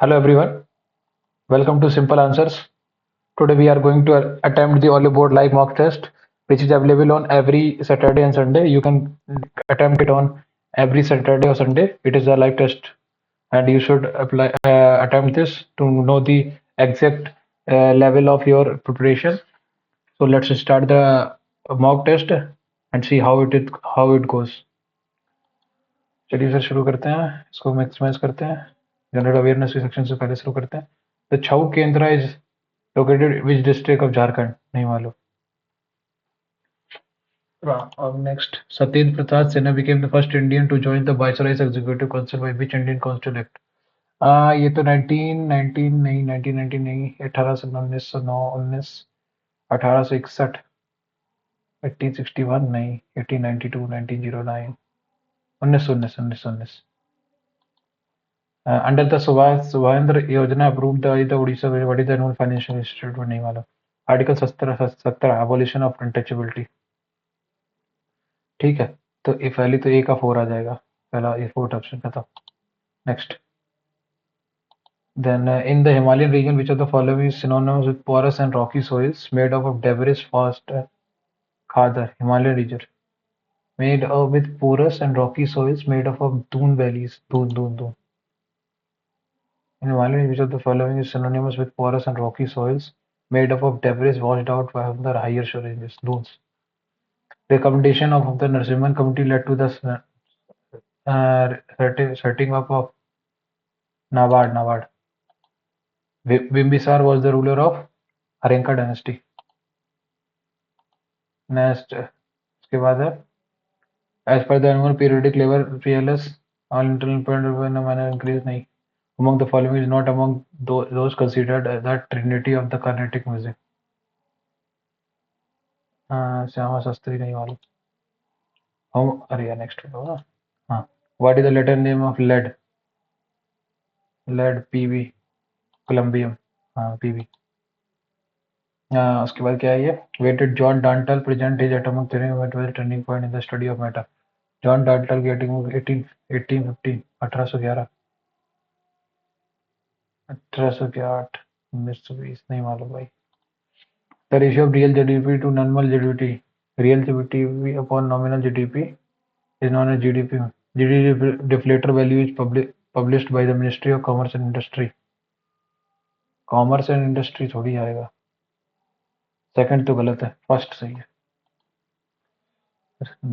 Hello everyone, welcome to Simple Answers. Today we are going to attempt the Olive Board live mock test, which is available on every Saturday and Sunday. You can attempt it on every Saturday or Sunday. It is a live test, and you should attempt this to know the exact level of your preparation. So let's start the mock test and see how it goes. चलिए sir शुरू करते हैं इसको maximise करते हैं general awareness के section से पहले शुरू करते हैं द छऊ केंद्र is located which district of Jharkhand नहीं मालूम अब next Satyendra Prasad Sinha became the first Indian to join the Viceroy's Executive Council by which Indian Constitution Act ये तो 1919 नहीं 1919 नहीं 1809 19 1861 1861 नहीं 1892 1909 1919 1919 under the Subhaendra Yojana approved by the Odisha, what is the known financial institute नहीं मालूम आर्टिकल 17 abolition of untouchability ठीक है तो ये पहली तो ए का 4 आ जाएगा पहला ये फोर्थ ऑप्शन का था next then in the Himalayan region which of the following is synonymous with porous and rocky soils made up of debris fast khadar Himalayan region made up with porous and rocky soils made up of dune valleys dune in Himalayan which of the following is synonymous with porous and rocky soils made up of debris washed out by the higher shore ranges dunes recommendation of the Narsimhan committee led to the setting up of Nabard Bimbisar was the ruler of Arenka dynasty. Next, उसके बाद है as per the annual periodic level PLS, all internal point manner increase नहीं. Among the following is not among those considered the trinity of the Carnatic music. Shyama Shastri नहीं मालूम. हम अरे यार next होगा. हाँ. What is the latin name of lead? Lead PB Columbium. हाँ PB. उसके बाद क्या है ये where did John Dantal present his atomic theory what was the turning point in the study of matter John Dantal की atomic 1815 1811 1808 1920 नहीं मालूम भाई the ratio of real GDP to nominal GDP real GDP upon nominal GDP is known as GDP GDP deflator value is published by the Ministry of Commerce and Industry Commerce and Industry थोड़ी आएगा second तो गलत है first सही है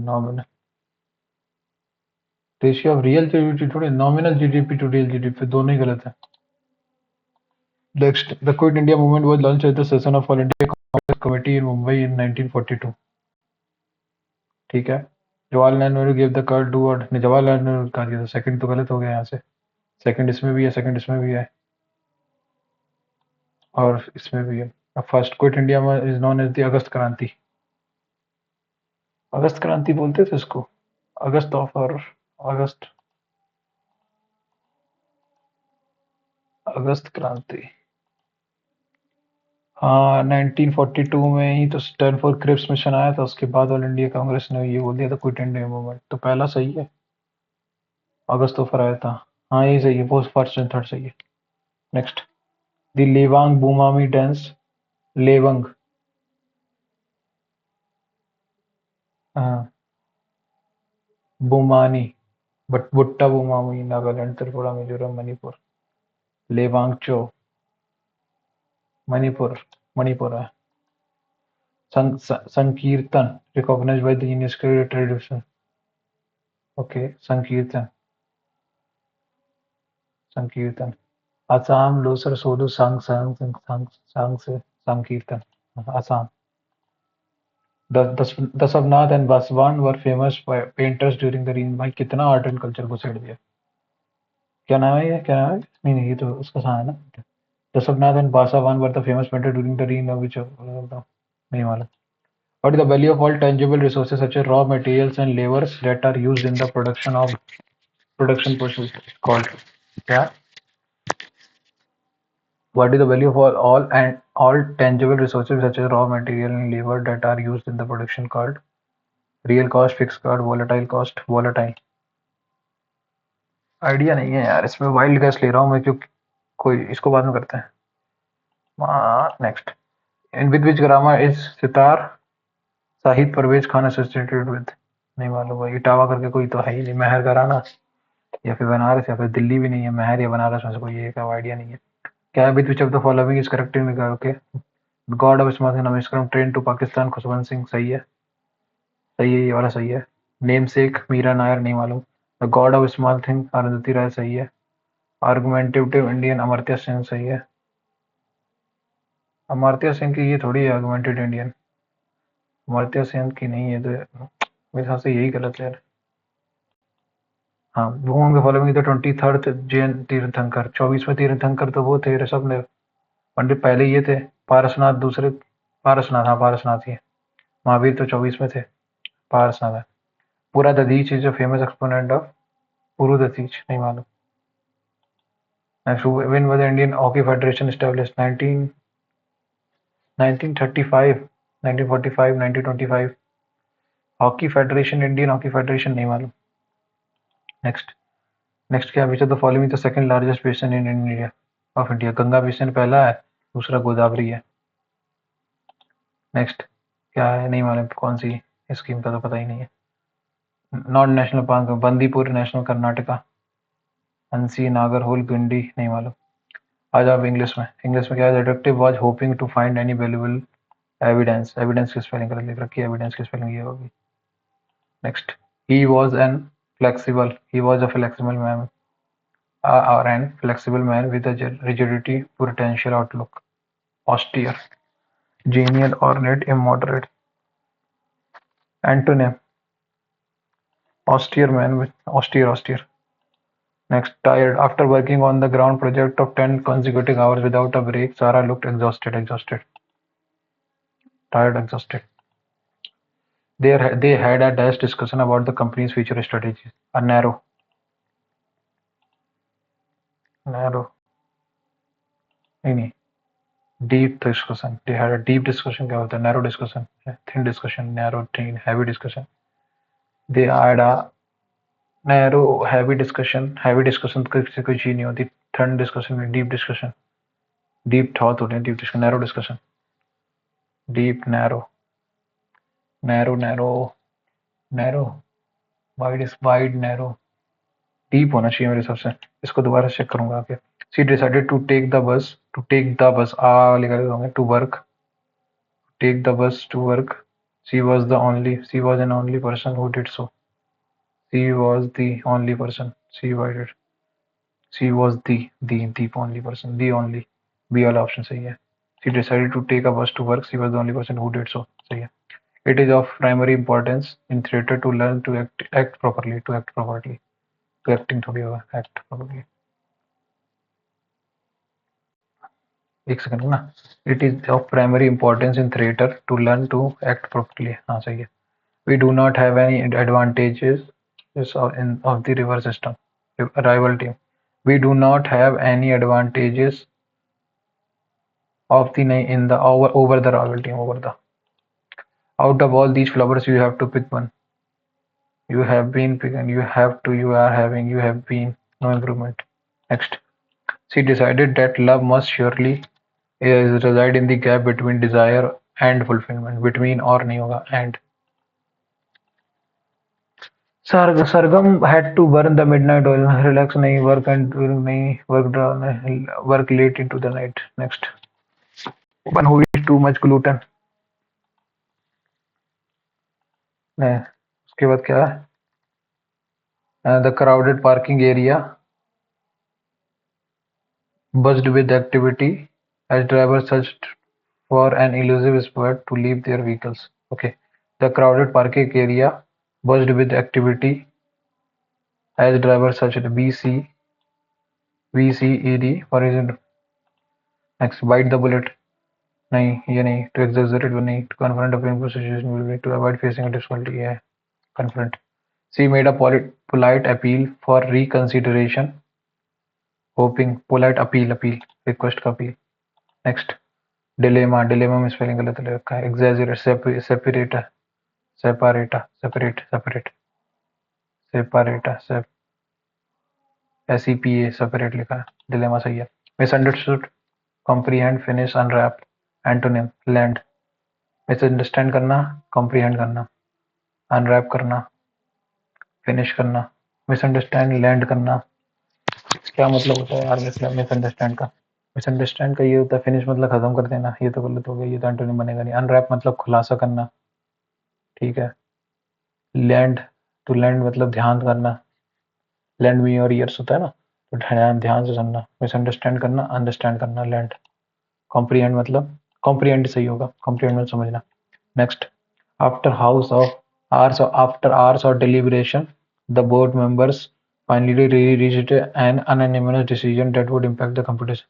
nominal ratio of real GDP थोड़ी nominal GDP to real GDP दोनों ही गलत है next the quit India movement was launched at the session of all India Congress committee in Mumbai in 1942 ठीक है Jawaharlal Nehru give the card to और जवाहरलाल नेहरू का दिया सेकंड तो गलत हो गया यहाँ से सेकंड इसमें भी है सेकंड इसमें भी है और इसमें भी है अब first quit India is known as the August Kranti बोलते थे इसको अगस्त ऑफ और अगस्त अगस्त क्रांति हाँ 1942 में ही तो स्टैनफोर्ड क्रिप्स मिशन आया था उसके बाद ऑल इंडिया कांग्रेस ने ये बोल दिया था क्विट इंडिया मूवमेंट तो पहला सही है अगस्त ऑफर आया था हाँ ये सही है वो फर्स्ट एंड थर्ड सही है नेक्स्ट द लेवांग बुमामी डांस लेवंग हाँ बुमानी बट बुट्टा बुमामी नागालैंड त्रिपुरा मिजोरम मणिपुर लेवांगचो मणिपुर है संकीर्तन recognized by the UNESCO tradition okay संकीर्तन असम लोसर सोलू सांग से sankirtan Assam Daswanth and Basawan were famous painters during the reign भाई कितना आर्ट एंड कल्चर को सेट दिया क्या नाम है नहीं ये तो उसका सा है ना Daswanth and Basawan were the famous painter during the reign which नहीं मालूम what is the value of all tangible resources such as raw materials and labors that are used in the production process called yeah what is the value of all tangible resources such as raw material and labor that are used in the production called real cost fixed cost volatile idea नहीं है यार इसमें wild gas ले रहा हूँ मैं क्योंकि कोई इसको बाद में करते हैं. Next. In with which grammar is sitar Shahid Parvez Khan associated with? नहीं मालूम भाई. इटावा करके कोई तो है ही नहीं. महर का राना या फिर बनारस या फिर दिल्ली भी नहीं है. महर या बनारस में से कोई एक आइडिया नहीं है. क्या with which of the following is correct in okay. God of smart नमस्कार ट्रेन टू पाकिस्तान खुशवंत सिंह सही है. सही है, ये वाला सही है. नेम सेक मीरा नायर नहीं मालूम. The God of small thing Arundhati Roy सही है. आर्गुमेंटेटिव इंडियन अमर्त्य सेन सही है. अमर्त्य सेन की ये थोड़ी है आर्गुमेंटेड इंडियन. अमर्त्य सेन की नहीं है तो मेरे हिसाब से यही गलत है. हाँ, वो होंगे फॉलोइंग द 23rd जैन तीर्थंकर. 24वें तीर्थंकर तो वो थे ऋषभ ने. पंडित पहले ये थे. पारसनाथ दूसरे. पारसनाथ, हाँ पारसनाथ ही है. महावीर तो 24 में थे. पारसनाथ है. Puru Dadhich is a famous exponent of Puru Dadhich नहीं मालूम. Next, when was the Indian Hockey Federation established? 1935, 1945, 1925. Hockey federation, Indian hockey federation नहीं मालूम. नेक्स्ट. नेक्स्ट क्या which of the following the second largest basin in India of India? Ganga basin पहला है, दूसरा गोदावरी है. Next क्या है नहीं मालूम. कौन सी स्कीम का तो पता ही नहीं है. Non national park Bandipur national Karnataka. हंसी नागरहोल गिंडी नहीं मालूम. आज आप इंग्लिश में. इंग्लिश में क्या है? Detective was hoping to find any valuable evidence. Evidence की स्पेलिंग कर लिख रखी है. एविडेंस की स्पेलिंग ये होगी. Next. He was an flexible. He was a flexible man or an flexible man with a rigidity potential outlook. Austere. Genial, ornate, immoderate. Antonym. Austere man with austere. Next. Tired. After working on the ground project of 10 consecutive hours without a break, Sarah looked exhausted. Tired, exhausted. They had a dash discussion about the company's future strategies. A narrow. नहीं. Deep discussion. They had a deep discussion. क्या होता है? Narrow discussion. Thin discussion. Narrow, thin, heavy discussion. They had a narrow, heavy discussion. Heavy discussion तो किसी कोई चीज नहीं होती. Thin discussion में deep discussion. Deep thought होते हैं. Deep discussion. Narrow discussion. Deep, narrow. Narrow. Wide is wide, narrow. Deep होना चाहिए मेरे हिसाब से. इसको दोबारा चेक करूंगा आगे. She decided to take the bus. लिखा होंगे to work. Take the bus to work. She was an only person who did so. She was the only person. She was the only person. The only. B वाला option सही है. She decided to take a bus to work. She was the only person who did so. सही है. It is of primary importance in theatre to learn to act properly. To act properly. To acting थोड़ी होगा. Act properly. एक second ना. It is of primary importance in theatre to learn to act properly. हाँ सही है. We do not have any advantages of the river system. Rival team. We do not have any advantages of the in the over the rival team. Out of all these flowers, you have to pick one. You have been picking. You have to. You are having. You have been. No improvement. Next. She decided that love must surely reside in the gap between desire and fulfillment. Between or नहीं होगा and. Sargam had to burn the midnight oil. Relax नहीं. Work and नहीं. Work late into the night. Next. One who eats too much gluten. नहीं. उसके बाद क्या है? The crowded parking area buzzed with activity as drivers searched for an elusive spot to leave their vehicles. Okay. The crowded parking area buzzed with activity as drivers searched VCED for reason. Next. Bite the bullet. नहीं ये नहीं. To exaggerate नहीं. To confront a painful situation. To avoid facing a difficulty. Yeah. Confront. She made a polite appeal for reconsideration. Hoping. Polite appeal. Request का appeal. Next. Dilemma में spelling गलत ले रखा है. Exaggerate. Separate. SEPA separate लिखा है. Dilemma सही है. Misunderstood, comprehend, finish, unwrap. Antonym land, misunderstand करना, कॉम्प्रीहेंड करना, अनरैप करना, फिनिश करना। मिसअंडरस्टैंड लैंड करना, क्या मतलब होता है यार मिसअंडरस्टैंड का? मिसअंडरस्टैंड का ये होता है फिनिश मतलब खत्म कर देना, ये तो गलत हो गया, ये तो एंटोनिम बनेगा नहीं। अनरैप मतलब खुलासा करना, ठीक है। लैंड, टू लैंड मतलब ध्यान करना, लैंड मी योर ईयर्स होता है ना, तो ध्यान ध्यान से सुनना। मिसअंडरस्टैंड करना, अंडरस्टैंड करना, लैंड। कॉम्प्रीहेंड मतलब कॉम्प्रीहेंड सही होगा, कॉम्प्रीहेंड मतलब समझना। Next, after hours of deliberation, the board members finally reached an unanimous decision that would impact the competition.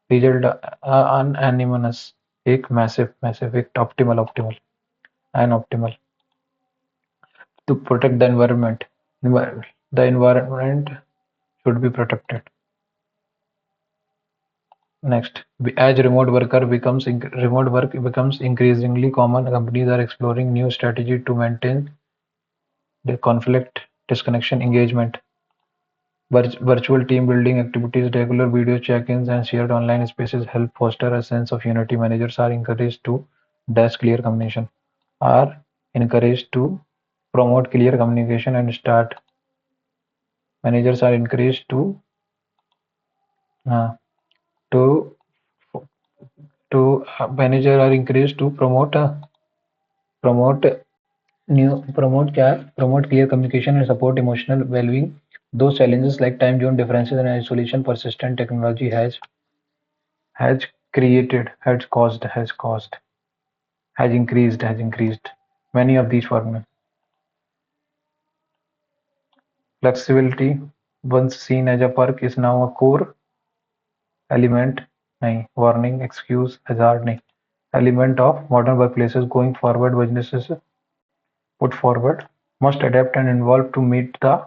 Result unanimous, एक massive, एक optimal, an optimal. To protect the environment, the environment should be protected. Next, as remote work becomes increasingly common, companies are exploring new strategies to maintain the conflict, disconnection, engagement. Virtual team building activities, regular video check-ins, and shared online spaces help foster a sense of unity. Managers are encouraged to dash clear communication, are encouraged to promote clear communication and start. Managers are encouraged uh, to manager are encouraged to promote promote clear communication and support emotional well-being. Those challenges like time zone differences and isolation, persistent technology has caused has increased many of these forms. Flexibility, once seen as a perk, is now a core element नहीं, warning, excuse, hazard नहीं, element of modern workplaces. Going forward, businesses put forward must adapt and evolve to meet the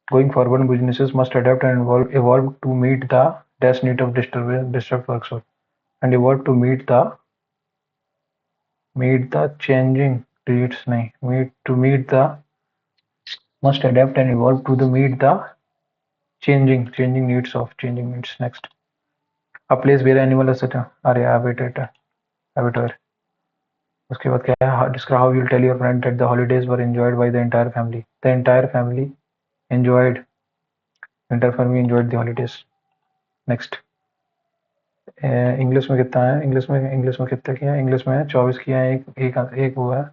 going forward businesses must adapt and evolve to meet the dash need of district workforce and evolve to meet the changing needs नहीं, meet the must adapt and evolve to the meet the changing needs. Next, a place where animal etc. अरे habitat. उसके बाद क्या है? Describe how you'll tell your friend that the holidays were enjoyed by the entire family. The entire family enjoyed the holidays. Next, English में कितना है? English में कितना किया है? इंग्लिश में 24 किया है, एक हुआ है,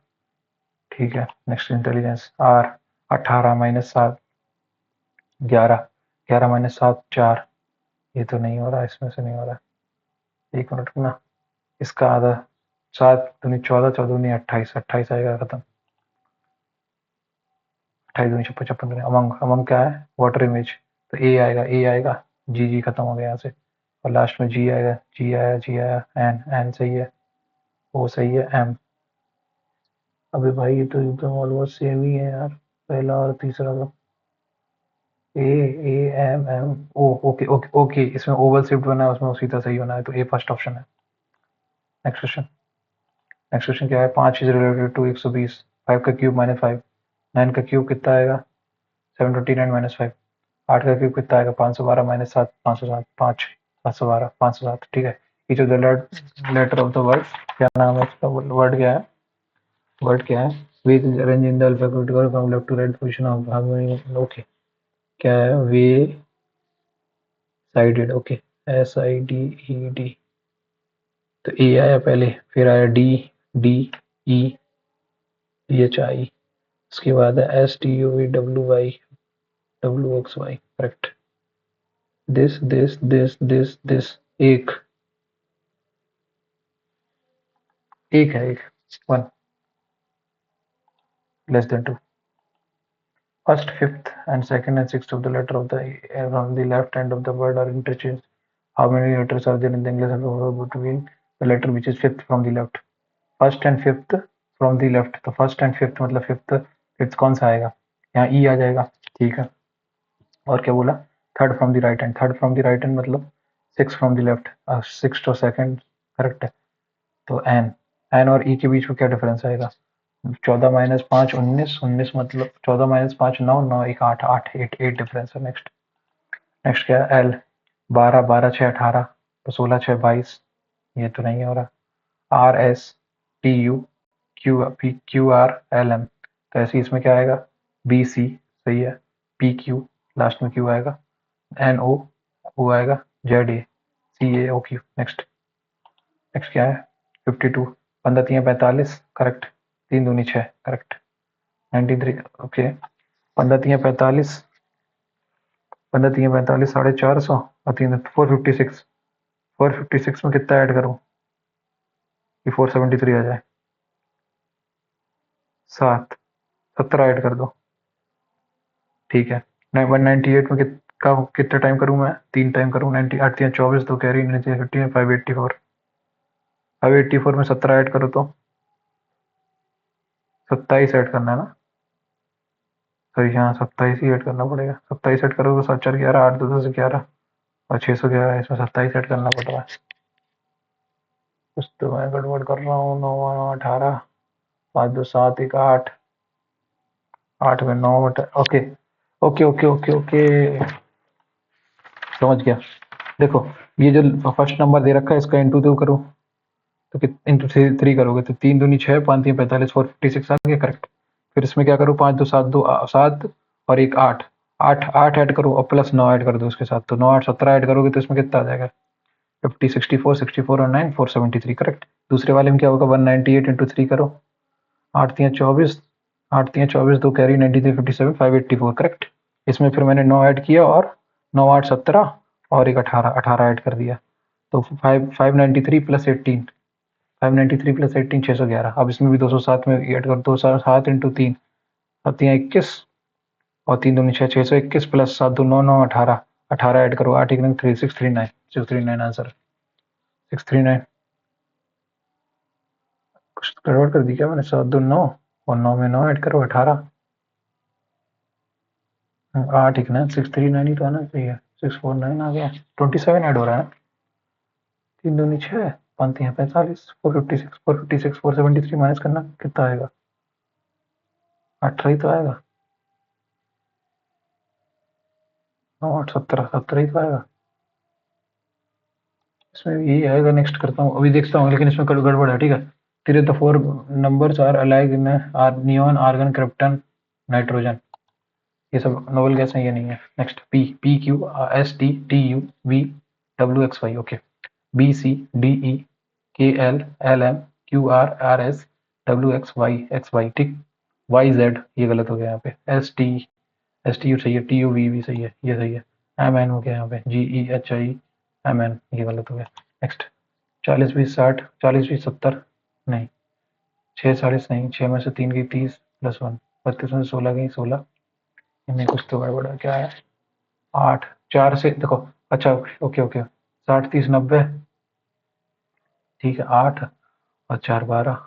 ठीक है। Next, intelligence R 18 minus 7 11 11 minus 7 4, ये तो नहीं हो रहा, इसमें से नहीं हो रहा, एक मिनट रुकना, इसका आधा 7 दूनी 14 14 दूनी 28 28 आएगा खत्म, 28 दूनी 56 56 दूनी अमंग क्या है? वाटर इमेज, तो ए आएगा जी खत्म हो गया यहाँ से, और लास्ट में जी आएगा, जी आया एन सही है, ओ सही है, एम। अबे भाई ये तो एकदम ऑलमोस्ट सेम ही है यार, पहला और तीसरा तो ए ए एम ओ, ओके, इसमें ओवल शिफ्ट बना है, उसमें सीधा सही होना है, तो ए फर्स्ट ऑप्शन है। नेक्स्ट क्वेश्चन क्या है? 5 इज रिलेटेड टू 120, 5 का क्यूब माइनस 5, 9 का क्यूब कितना आएगा? 729 माइनस 5, 8 का क्यूब कितना आएगा? 512 माइनस 7 507, 5 512 507, ठीक है। Each of the letter of the word, क्या नाम है इसका? वर्ड क्या है? With arrange in the alphabetical from left to right position of harmony, okay. क्या है? वे साइडेड, ओके, SIDED, तो ए आया पहले, फिर आया DECHI, उसके बाद है STUVWY करेक्ट। दिस एक है, एक 1 less than 2। First, fifth, and second and sixth of the letter of the from the left end of the word are interchanged. How many letters are there in the English alphabet between the letter which is fifth from the left? First and fifth from the left, तो first and fifth मतलब fifth कौन सा आएगा? यहाँ ई आ जाएगा, ठीक है। और क्या बोला? Third from the right hand, third from the right hand मतलब six from the left, six और सेकंड करेक्ट है। तो एन और ई के बीच में क्या डिफरेंस आएगा? 14 माइनस 5 19, 19 मतलब 14 माइनस 5 9, 9 एक 8 8 8 डिफरेंस है। नेक्स्ट क्या है? एल 12 12 6 18, तो 16 6 22, ये तो नहीं हो रहा। R S T U Q P Q R L M, तो ऐसे ही इसमें क्या आएगा, बी सी सही है, पी क्यू लास्ट में क्यू आएगा, एन ओ वो आएगा, Z A C A O Q. Next next क्या है, 52, 15 3 45 करेक्ट, 3 दूनी 6 करेक्ट, 93 ओके, 15 3 45, 15 3 45 450 और 3 456, 456 में कितना ऐड करूँ कि 473 आ जाए, 7 17 ऐड कर दो, ठीक है। 198 में कितना टाइम करूँ मैं, 3 टाइम करूँ, 90 8 3 24 तो कैरी 50 584, 584 में 17 ऐड करो तो 27 ऐड करना है ना, सही हाँ 27 ही ऐड करना पड़ेगा, 27 ऐड करोगे तो 7 4 11 8 2 10 11 और 611, इसमें 27 ऐड करना पड़ रहा है। कुछ तो मैं गड़बड़ कर रहा हूँ, 9 9 18 5 2 7 1 8, 8 में 9 okay okay okay okay okay, समझ गया। देखो ये जो फर्स्ट नंबर दे रखा है इसका इंटू 2 करो, तो इंटू थ्री करोगे तो 3 दूनी 6 5 3 45 456 आ गया करेक्ट। फिर इसमें क्या करो, 5 2 7 2 7 और एक 8, 8 ऐड करो और प्लस 9 ऐड कर दो उसके साथ, तो 9 8 17 ऐड करोगे तो इसमें कितना आ जाएगा, 50 64 और 9 473 करेक्ट। दूसरे वाले में क्या होगा, 198 इंटू 3 करो, 8 3 24, 8 3 24 2 कैरी 93 57 584 करेक्ट। इसमें फिर मैंने 9 ऐड किया और 9 8 17 और एक 18 18 ऐड कर दिया, तो 593 प्लस 18, 593 प्लस 18 611। अब इसमें भी 207 में ऐड कर, 207 इंटू 3 और 3 21 और 3 दूनी 6 621 प्लस 7 2 9 9 18, 18 ऐड करो, 8 1 3 639, 639 आंसर, 639। कुछ गड़बड़ कर दी क्या मैंने, 7 2 9 और 9 में 9 ऐड करो 18, 8 1 ना 639 ही तो आना चाहिए, 649 आ गया, 27 ऐड हो रहा है, 3 दूनी 6 5 3 45 456 456 473 माइनस करना कितना आएगा, 18 ही तो आएगा, 9 8 17 17 ही तो आएगा, इसमें भी यही आएगा। नेक्स्ट करता हूँ, अभी देखता हूँ, लेकिन इसमें गड़बड़ है, ठीक है। There the four numbers are alike in are neon argon krypton nitrogen, ये सब नोबल गैस है, ये नहीं है। Next P P Q S T T U V W X Y okay, B C D E K L L M Q R R S W X Y ठीक, Y Z ये गलत हो गया यहाँ पे, एस टी यू सही है, T U we भी सही है, ये सही है, एम एन हो गया यहाँ पे, G E H I M N ये गलत हो गया। नेक्स्ट 40 20 60, 40 20 70 नहीं, 6 40 नहीं, 6 में से 3 गई 30 प्लस 1 32 में से 16 गई 16, इनमें कुछ तो गड़बड़ क्या है, 8 4 से देखो, अच्छा ओके ओके 60 30 90 ठीक है, 8 और 4 12,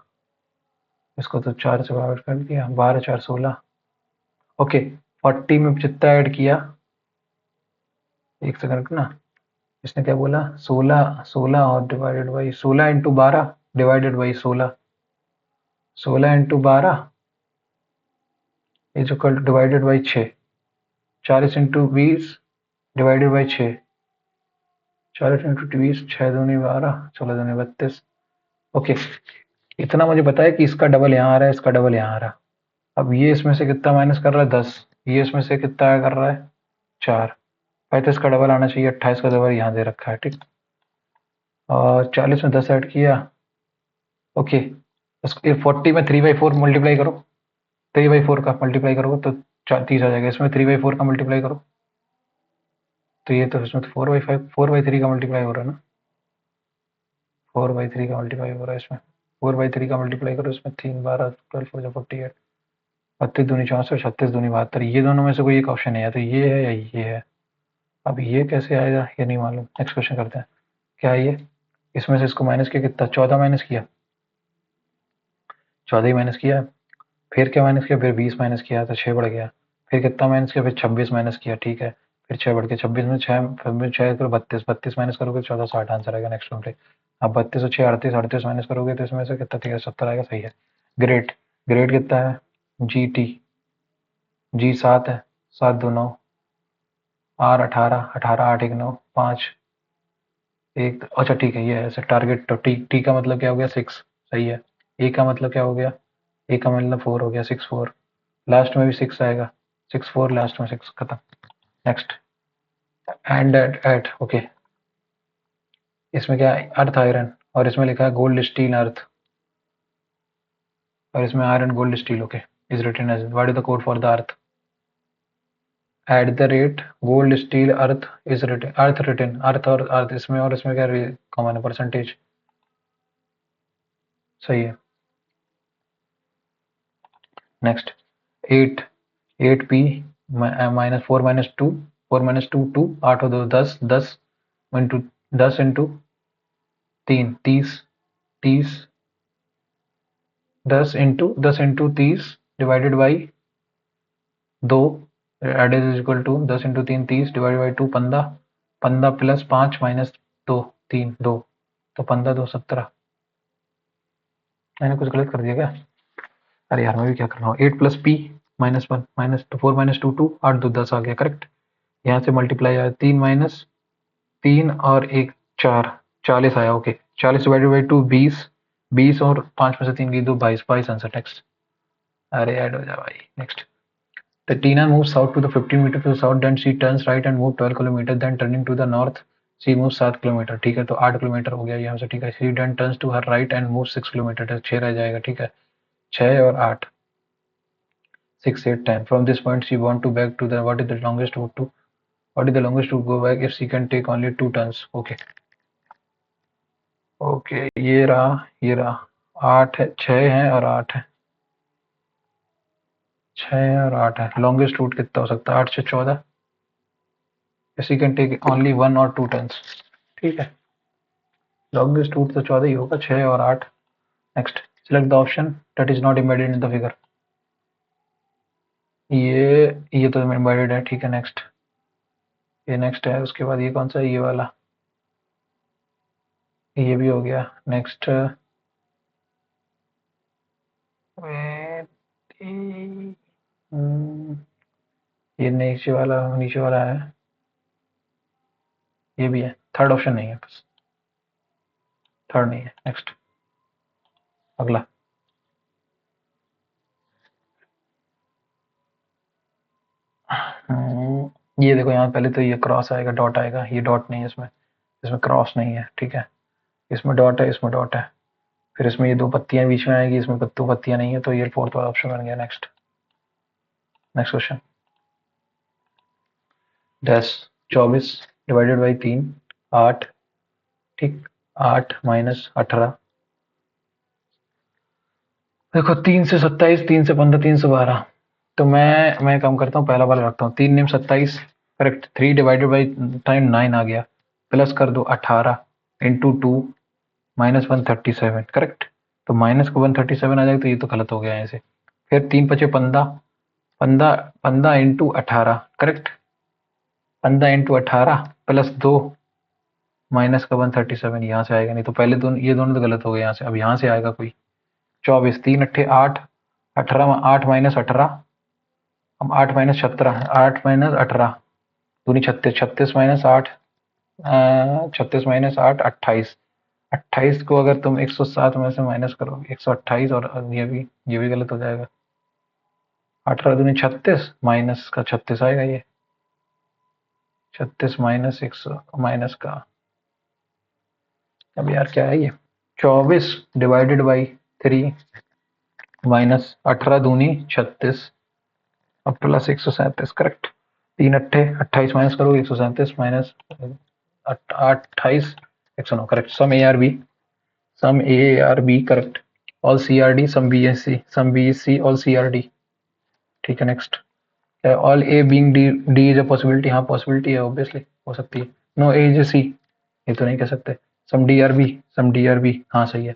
इसको तो 4 से डिवाइड कर दिया, 12 4 16 ओके। 40 में जितना ऐड किया, एक सेकंड ना, इसने क्या बोला, 16 16 और divided by 16 into 12 divided by 16, 16 into 12 is equal two divided by 6, 40 into 20 divided by 6, 40 into 20 6 दूनी 12 16 दूनी 32 ओके। इतना मुझे पता है कि इसका डबल यहाँ आ रहा है, इसका डबल यहाँ आ रहा है। अब ये इसमें से कितना माइनस कर रहा है, 10, ये इसमें से कितना कर रहा है 4, 35 का डबल आना चाहिए, 28 का डबल यहाँ दे रखा है ठीक, और 40 में 10 ऐड किया ओके। 40 में 3/4 मल्टीप्लाई करो, 3/4 का मल्टीप्लाई करोगे तो 30 आ जाएगा, इसमें 3/4 का मल्टीप्लाई करो तो ये तो इसमें तो 4/5 4/3 का मल्टीप्लाई हो रहा है ना, 4/3 का मल्टीप्लाई हो रहा है इसमें, 4/3 का मल्टीप्लाई करो इसमें, 3 12 12 4 48 32 दूनी 64 36 दूनी 72, ये दोनों में से कोई एक ऑप्शन है, या तो ये है या ये है। अब ये कैसे आएगा ये नहीं मालूम, नेक्स्ट क्वेश्चन करते हैं। क्या है ये, इसमें से इसको माइनस किया कितना, 14 माइनस किया, 14 ही माइनस किया, फिर क्या माइनस किया, फिर 20 माइनस किया तो 6 बढ़ गया, फिर कितना माइनस किया, फिर 26 माइनस किया ठीक है, फिर 6 बढ़ के 26 में 6 फिर 6 करो 32, 32 माइनस करोगे 14 60 आंसर आएगा नेक्स्ट कंप्लीट। अब 32 और 6 38, 38 माइनस करोगे तो इसमें से कितना ठीक 70 आएगा सही है। ग्रेट, ग्रेड कितना है, जी टी जी 7 है, 7 2 9 आर 18, 18 8 1 9 5 एक, अच्छा ठीक है, ये है ऐसे टारगेट। तो टी टी का मतलब क्या हो गया 6, सही है। ए का मतलब क्या हो गया, ए का मतलब 4 हो गया, 6 4, लास्ट में भी 6 आएगा, 6 4 लास्ट में 6 खत्म। नेक्स्ट, एंड एट ओके, इसमें क्या है, अर्थ आयरन, और इसमें लिखा है गोल्ड स्टील अर्थ, और इसमें iron gold steel, okay, is written as what is the code for the earth, at the rate gold steel earth is written, earth written, earth और अर्थ इसमें, और इसमें क्या कॉमन है, परसेंटेज, सही है। Next, 8 8 P minus 4 minus 2, 4 minus 2 2, 8 और 2 10, 10 into 10 into 3 30, 30 10 into 30 divided by 2, add is equal to 10 into 3 30 divided by 2 15, 15 plus 5 minus 2 3 2, तो 15 2 17। मैंने कुछ गलत कर दिया क्या? अरे यार मैं भी क्या कर रहा हूँ, 8 plus P minus 1 minus 4 minus 2 2, 8 2 10 आ गया, करेक्ट। यहाँ से मल्टीप्लाई आया 3 माइनस 3 और 1 4, 40 आया, ओके। 40 डिवाइडेड बाई 2 20, 20 और 5 में से 3 गई 2 22, 22 आंसर। नेक्स्ट, अरे ऐड हो जा भाई। Next, the Tina moves south to the 15 meter to the south, then she turns right and moves 12 kilometer, then turning to the north she moves 7 kilometre, ठीक है, तो 8 किलोमीटर हो गया यहाँ से, ठीक है। she then turns to her right and moves 6 kilometre, 6 रह जाएगा, ठीक है। 6 और 8, 6 8 10, from this point she want to back to the, what is the longest route to, what is the longest to go back if she can take only 2 turns, okay। Okay, ये रहा 8 है, 6 है और 8 है, 6 और 8 है। लॉन्गेस्ट रूट कितना हो सकता है, 8 से 14, शी कैन टेक ओनली 1 और 2 टर्न्स, ठीक है। लॉन्गेस्ट रूट तो 14 ही होगा, 6 और 8। Next, select the option that is not embedded in the figure, ये तो एम्बेडेड है, ठीक है। नेक्स्ट, ये नेक्स्ट है, उसके बाद ये कौन सा है, ये वाला, ये भी हो गया। नेक्स्ट, ये नीचे वाला है, ये भी है। थर्ड ऑप्शन नहीं है, बस थर्ड नहीं है। नेक्स्ट, अगला, ये देखो यहाँ पहले तो ये क्रॉस आएगा, डॉट आएगा, ये डॉट नहीं है इसमें, इसमें क्रॉस नहीं है, ठीक है। इसमें डॉट है, इसमें डॉट है, फिर इसमें ये 2 पत्तियां बीच में आएगी, इसमें 2 पत्तियां नहीं है, तो ये फोर्थ वाला ऑप्शन बन गया। Next, next question, 10 24 divided by 3 8, ठीक, 8 माइनस 18, देखो 3 से 27, 3 से 15, 3 से 12, तो मैं काम करता हूँ, पहला वाला रखता हूँ, 3 name 27, correct. 3 divided by time 9 आ गया, प्लस कर दो 18 इंटू 2 माइनस 137, करेक्ट। तो माइनस को 137 आ जाएगा, तो ये तो गलत हो गया है ऐसे। फिर 3 पचे 15, 15 15 into 18, correct. 15 into 18 plus 2 minus का 137, यहाँ से आएगा नहीं, तो पहले दोनों, ये दोनों तो गलत हो गए यहाँ से। अब यहाँ से आएगा कोई 24, 3 अट्ठे 8, 18 8 माइनस 18, अब 8 माइनस 17, 8 माइनस 18 दूनी 36, 36 माइनस 8, 36 माइनस 8 28, 28 को अगर तुम 107 में से माइनस करोगे 128, और ये भी गलत हो जाएगा। 18 दूनी 36 माइनस का 36 आएगा, ये 36 माइनस 100 माइनस का, अब यार क्या है ये, 24 डिवाइडेड बाई 3 माइनस 18 दूनी 36, अब प्लस 137, करेक्ट। 3 अट्ठे 28 माइनस करो 137 minus 28 109, correct. Some A are B, some A are B, correct. All C are D, some B is C, some B is C, all C are D, ठीक है। Next, all A being D, D is a possibility, हाँ possibility है, obviously हो सकती है। No A is सी, ये तो नहीं कह सकते। Some D R B, some D R B, हाँ सही है।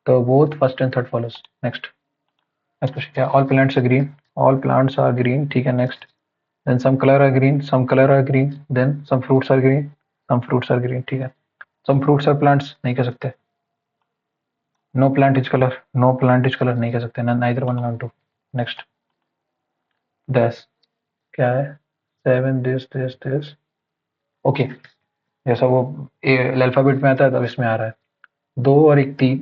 तो both first and third follows. Next, next question क्या, all plants are green, all plants are green, ठीक है। Next, then some color are green, some color are green, then some fruits are green, some fruits are green, ठीक है। some fruits are plants नहीं कह सकते, no plant is color, no plant is color नहीं कह सकते, neither one none two। next, dash क्या है, 7 दिस ओके। जैसा वो अल्फाबेट में आता है तब इसमें आ रहा है। 2 और 1 3,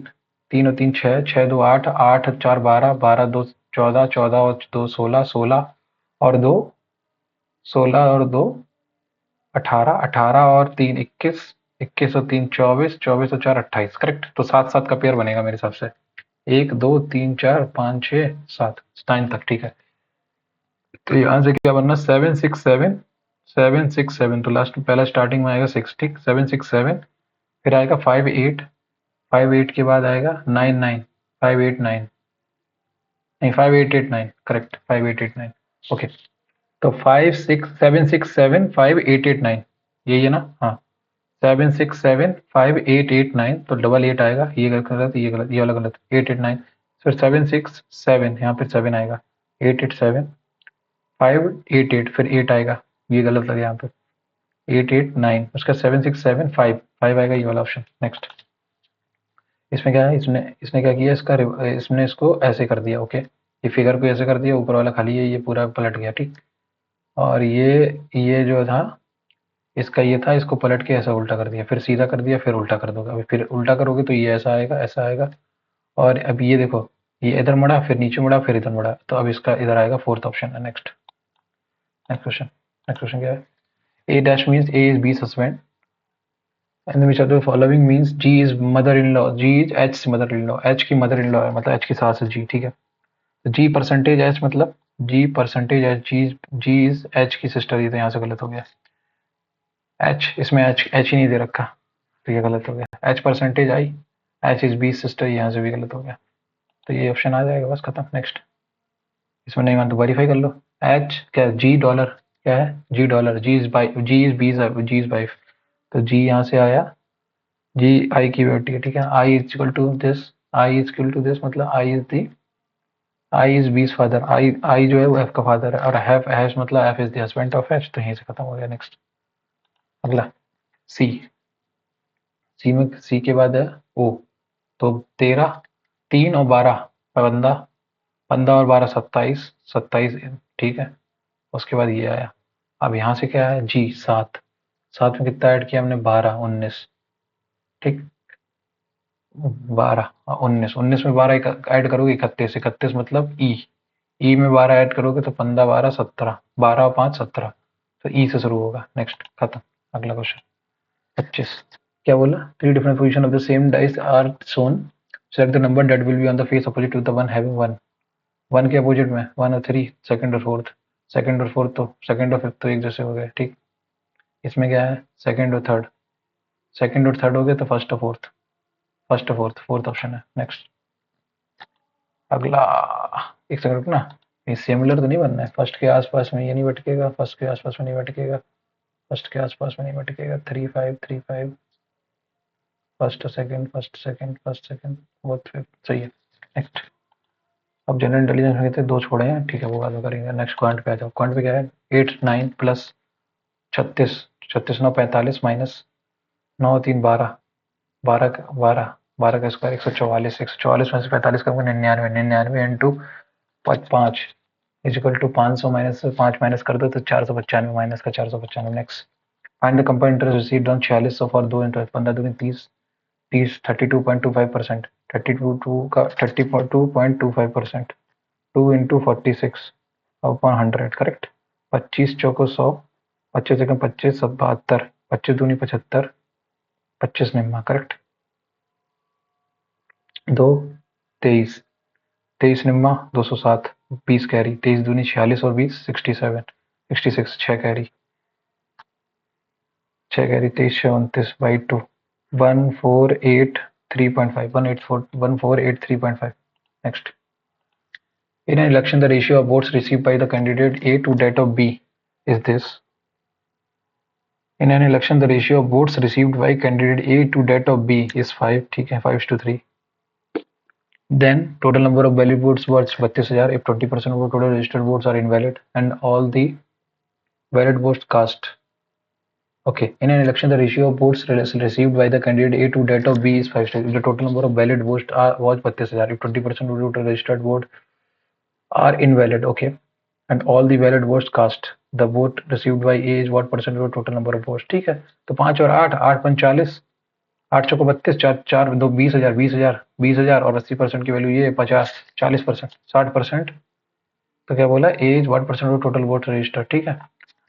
3 और 3 6, 6 2 8, 8 और 4 12, 12 2 14, 14 और 2 16, 16 और 2 16 और 2 18, 18 और 3 21, 21 और 3 24, 24 और 4 28। करेक्ट। तो 7 7 का पेयर बनेगा मेरे हिसाब से। 1 2 3 4 5 6 7 9 तक। ठीक है। तो यहाँ से क्या बनना, 7 6 7, 7 6 7। तो लास्ट पहला स्टार्टिंग में आएगा 60, 7 6 7, फिर आएगा 5 8, 5 8 के बाद आएगा 9 9, 5 8 9, नहीं 5 8 8 9। करेक्ट, 5 8 8 9। ओके। तो 5 6 7 6 7 5 8 8 9, यही है ना? हाँ। 7 6 7 5 8 8 9, तो डबल 8 आएगा। ये गलत, ये गलत, ये वाला गलत। 8 8 9, फिर 7 6 7, यहाँ पे 7 आएगा। 8 8 7 5 8 8, फिर 8 आएगा। ये गलत लगा यहाँ पे। 8 8 9, उसका 7 6 7 5 5 आएगा, ये वाला ऑप्शन। नेक्स्ट। इसमें क्या है, इसने इसने क्या किया, इसने इसको ऐसे कर दिया। ओके, ये फिगर को ऐसे कर दिया, ऊपर वाला खाली है, ये पूरा पलट गया। ठीक। और ये जो था, इसका ये था, इसको पलट के ऐसा उल्टा कर दिया, फिर सीधा कर दिया, फिर उल्टा कर दोगे। अभी फिर उल्टा करोगे तो ये ऐसा आएगा, ऐसा आएगा। और अब ये देखो, ये इधर मुड़ा, फिर नीचे मुड़ा, फिर इधर मुड़ा, तो अब इसका इधर आएगा। फोर्थ ऑप्शन है। Next. Next question. Next question क्या है? A dash means A is B's husband, and which of the following means G is mother-in-law? G is H's mother-in-law. H की mother-in-law है, मतलब H की सास है G। ठीक है। तो G परसेंटेज H, मतलब G percentage H, G is H की सिस्टर। ये तो यहाँ से गलत हो गया। H, इसमें H ही नहीं दे रखा, तो ये गलत हो गया। H percentage I, H is B sister, यहाँ से भी गलत हो गया। तो ये ऑप्शन आ जाएगा, बस खत्म। नेक्स्ट। इसमें नहीं मान तो वेरीफाई कर लो। H क्या, G डॉलर क्या है? G dollar. G is by, G is B, G is wife. तो G यहाँ से आया, G I की बेटी है। ठीक है। I is equal to this, I is equal to this, मतलब I is D, I is B father. I जो है वो F का फादर है, और F हैश मतलब F is the husband of H। तो यहीं से खत्म हो गया। नेक्स्ट। अगला C। C में, C के बाद है O। तो 13, 3 और 12, 15, 15 और 12 27, 27। ठीक है। उसके बाद ये आया। अब यहाँ से क्या है, G 7, 7 में कितना ऐड किया हमने, 12 19। ठीक। 12 19, 19 में 12 ऐड करोगे 31, 31 मतलब ई में 12 ऐड करोगे तो 15 12 17, 12 और 5 17। तो ई से शुरू होगा। नेक्स्ट, खत्म। अगला क्वेश्चन। 25। क्या बोला? 3 different position of the same dice are shown, select the number that will be on the face opposite to the one having 1। 1 के अपोजिट में 1 और 3, सेकंड और फोर्थ। सेकंड और फोर्थ तो, सेकंड और फिफ्थ तो एक जैसे हो गए। ठीक। इसमें क्या है, सेकंड और थर्ड। सेकंड और थर्ड हो गए तो फर्स्ट और फोर्थ, फर्स्ट और फोर्थ, फोर्थ ऑप्शन है। नेक्स्ट। अगला। एक सेकंड रुकना, ये सिमिलर तो नहीं बनना है। फर्स्ट के आसपास में ये नहीं भटकेगा, फर्स्ट के आसपास में नहीं भटकेगा, फर्स्ट के आसपास में नहीं भटकेगा। 3 5 3 5, first second, first second, first second, fourth fifth. सही है। नेक्स्ट। अब जनरल इंटेलिजेंस में थे, 2 छोड़े हैं। ठीक है, वो बात करेंगे। नेक्स्ट क्वांट पे आ जाओ। क्वांट पे क्या है? 8 9 प्लस 36, 36 9 45 माइनस 9 3 12, 12 12, 12 का स्क्वायर 144, 144 में से 45 का 99, 99 into 5 is equal to 500 minus 5 minus कर दो तो 495, माइनस का 495। Next. Find the compound interest received on 46 for 2 interest, 15 दूनी 30, 30 32.25%, 32.25%, 2 इंटू 46 अपॉन 100। करेक्ट। 25 चौको 100, 25 सेकंड 25 72, 25 दूनी 75, 25 निम्मा। करेक्ट। 2 23, 23 निम्मा 207, 20 कैरी, 23 दूनी 46 और 20 67, 66 6 carry, 6 carry 23 29 by 2, 148 3.5, 148 next. In an election, the ratio of votes received by the candidate A to that of B is this. In an election, the ratio of votes received by candidate A to that of B is 5. ठीक है, 5:3. Then total number of valid votes was 32,000 if 20% of the total registered votes are invalid and all the valid votes cast. Okay. In an election, the ratio of votes received by the candidate A to that of B is 5. If the total number of valid votes was 32,000 if 20% of the total registered vote are invalid. Okay. And all the valid votes cast, the vote received by A is what percent of total number of votes. ठीक है, तो 5 और 8, 8 पंच 40, 8 चौको 32, 4 4 2 20,000, 20,000, 20,000 और 80% की value ये 50, 40%, 60%। तो क्या बोला, A is what percent of total vote register. ठीक है,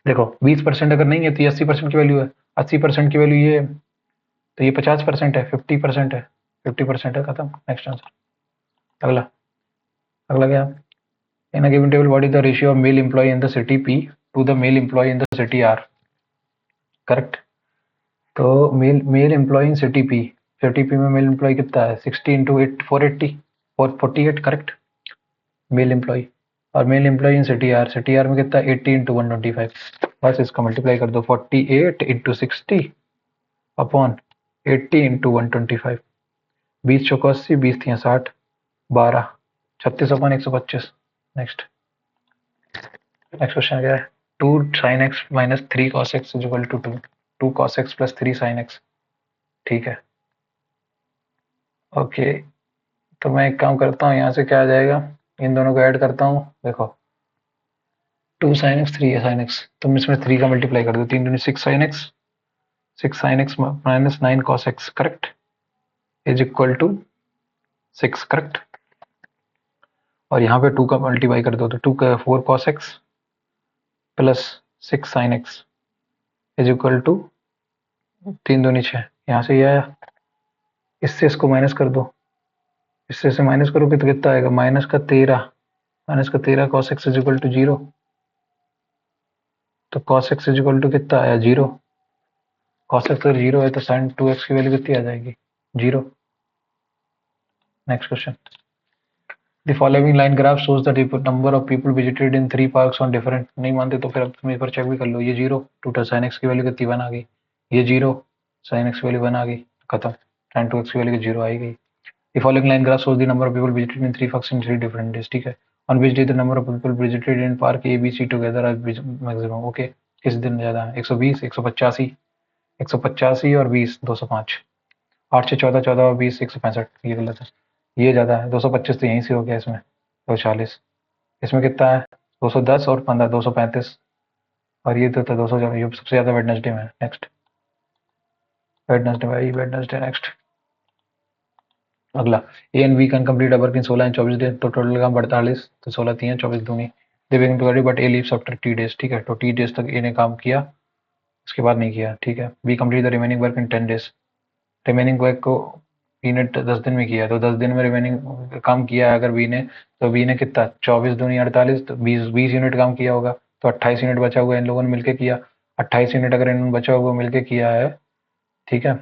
देखो 20% अगर नहीं है तो ये 80% की वैल्यू है, 80% की वैल्यू ये, तो ये 50% है, 50% है, 50% है, खत्म। Next answer. अगला, अगला क्या, in a given table what is the ratio of male employ in the city P to the male employ in the city R. Correct, तो male male employ in city P, city P में male employ कितना है, 60 into 8, 480, 448। Correct, male employ, और male employ in city R, city R में कितना है, 80 into 125। बस इसका मल्टीप्लाई कर दो, 48 इंटू 60 अपॉन 80 इंटू 125। 20 चौको 80, 20 थियाँ 60, 12, 36 अपॉन 125। नेक्स्ट, नेक्स्ट क्वेश्चन क्या है, 2 sin x minus 3 cos x is equal to 2, 2 cos x plus 3 sin x। ठीक है, ओके, तो मैं एक काम करता हूँ, यहाँ से क्या आ जाएगा, इन दोनों को ऐड करता हूँ। देखो 2 sin x, 3 sin x, तुम इसमें 3 का मल्टीप्लाई कर दो, 3 दूनी 6 sin x, 6 sin x minus 9 cos x, correct, is equal to 6। Correct, और यहाँ पे 2 का मल्टीप्लाई कर दो, तो 2 का 4 cos x plus 6 sin x is equal to 3 दूनी 6, यहाँ से ये आया, इससे इसको माइनस कर दो, इससे से माइनस करोगे तो कितना आएगा, माइनस का 13, माइनस का 13 cos x is equal to 0, तो cos x is equal to कितना आया, 0। cos x अगर 0 है तो sin 2x की वैल्यू कितनी आ जाएगी, 0। Next question, the following line graph shows the number of people visited in 3 parks on different, नहीं मानते तो फिर अब तुम एक बार चेक भी कर लो, ये 0, टोटल sin x की वैल्यू कितनी 1 आ गई, ये 0, sin x की वैल्यू 1 आ गई, खत्म, sin 2x की वैल्यू 0 आई गई। The following line graph shows the number of people visited in 3 parks in 3 different days। ठीक है, on which day the number of people visited in park A, B, C together are maximum। Okay, किस दिन ज्यादा है, 120, 185, 185 और 20, 205, 8 से 14, 14 और 20, 165, ये गलत है, ये ज्यादा है, 225 तो यहीं से हो गया, इसमें 240, इसमें कितना है, 210 और 15, 235, और ये तो था 200, ये सबसे ज्यादा वेडनेसडे में। नेक्स्ट, वेडनेसडे भाई, वेडनेसडे। नेक्स्ट, अगला, A and B can complete work in 16 and 24 days, तो टोटल काम 48, तो 16 3 24 दूनी, they begin to but A leaves after T days. ठीक है, तो टी डेज तक ए ने काम किया, उसके बाद नहीं किया। ठीक है, B complete the remaining work in 10 days, remaining work को बी ने 10 दिन में किया, तो 10 दिन में रिमेनिंग काम किया है अगर बी ने, तो बी ने कितना, 24 दूनी 48, तो 20 यूनिट काम किया होगा, तो 28 यूनिट बचा हुआ इन लोगों ने मिलकर किया, 28 यूनिट अगर इन्होंने बचा हुआ मिलकर किया है, ठीक है,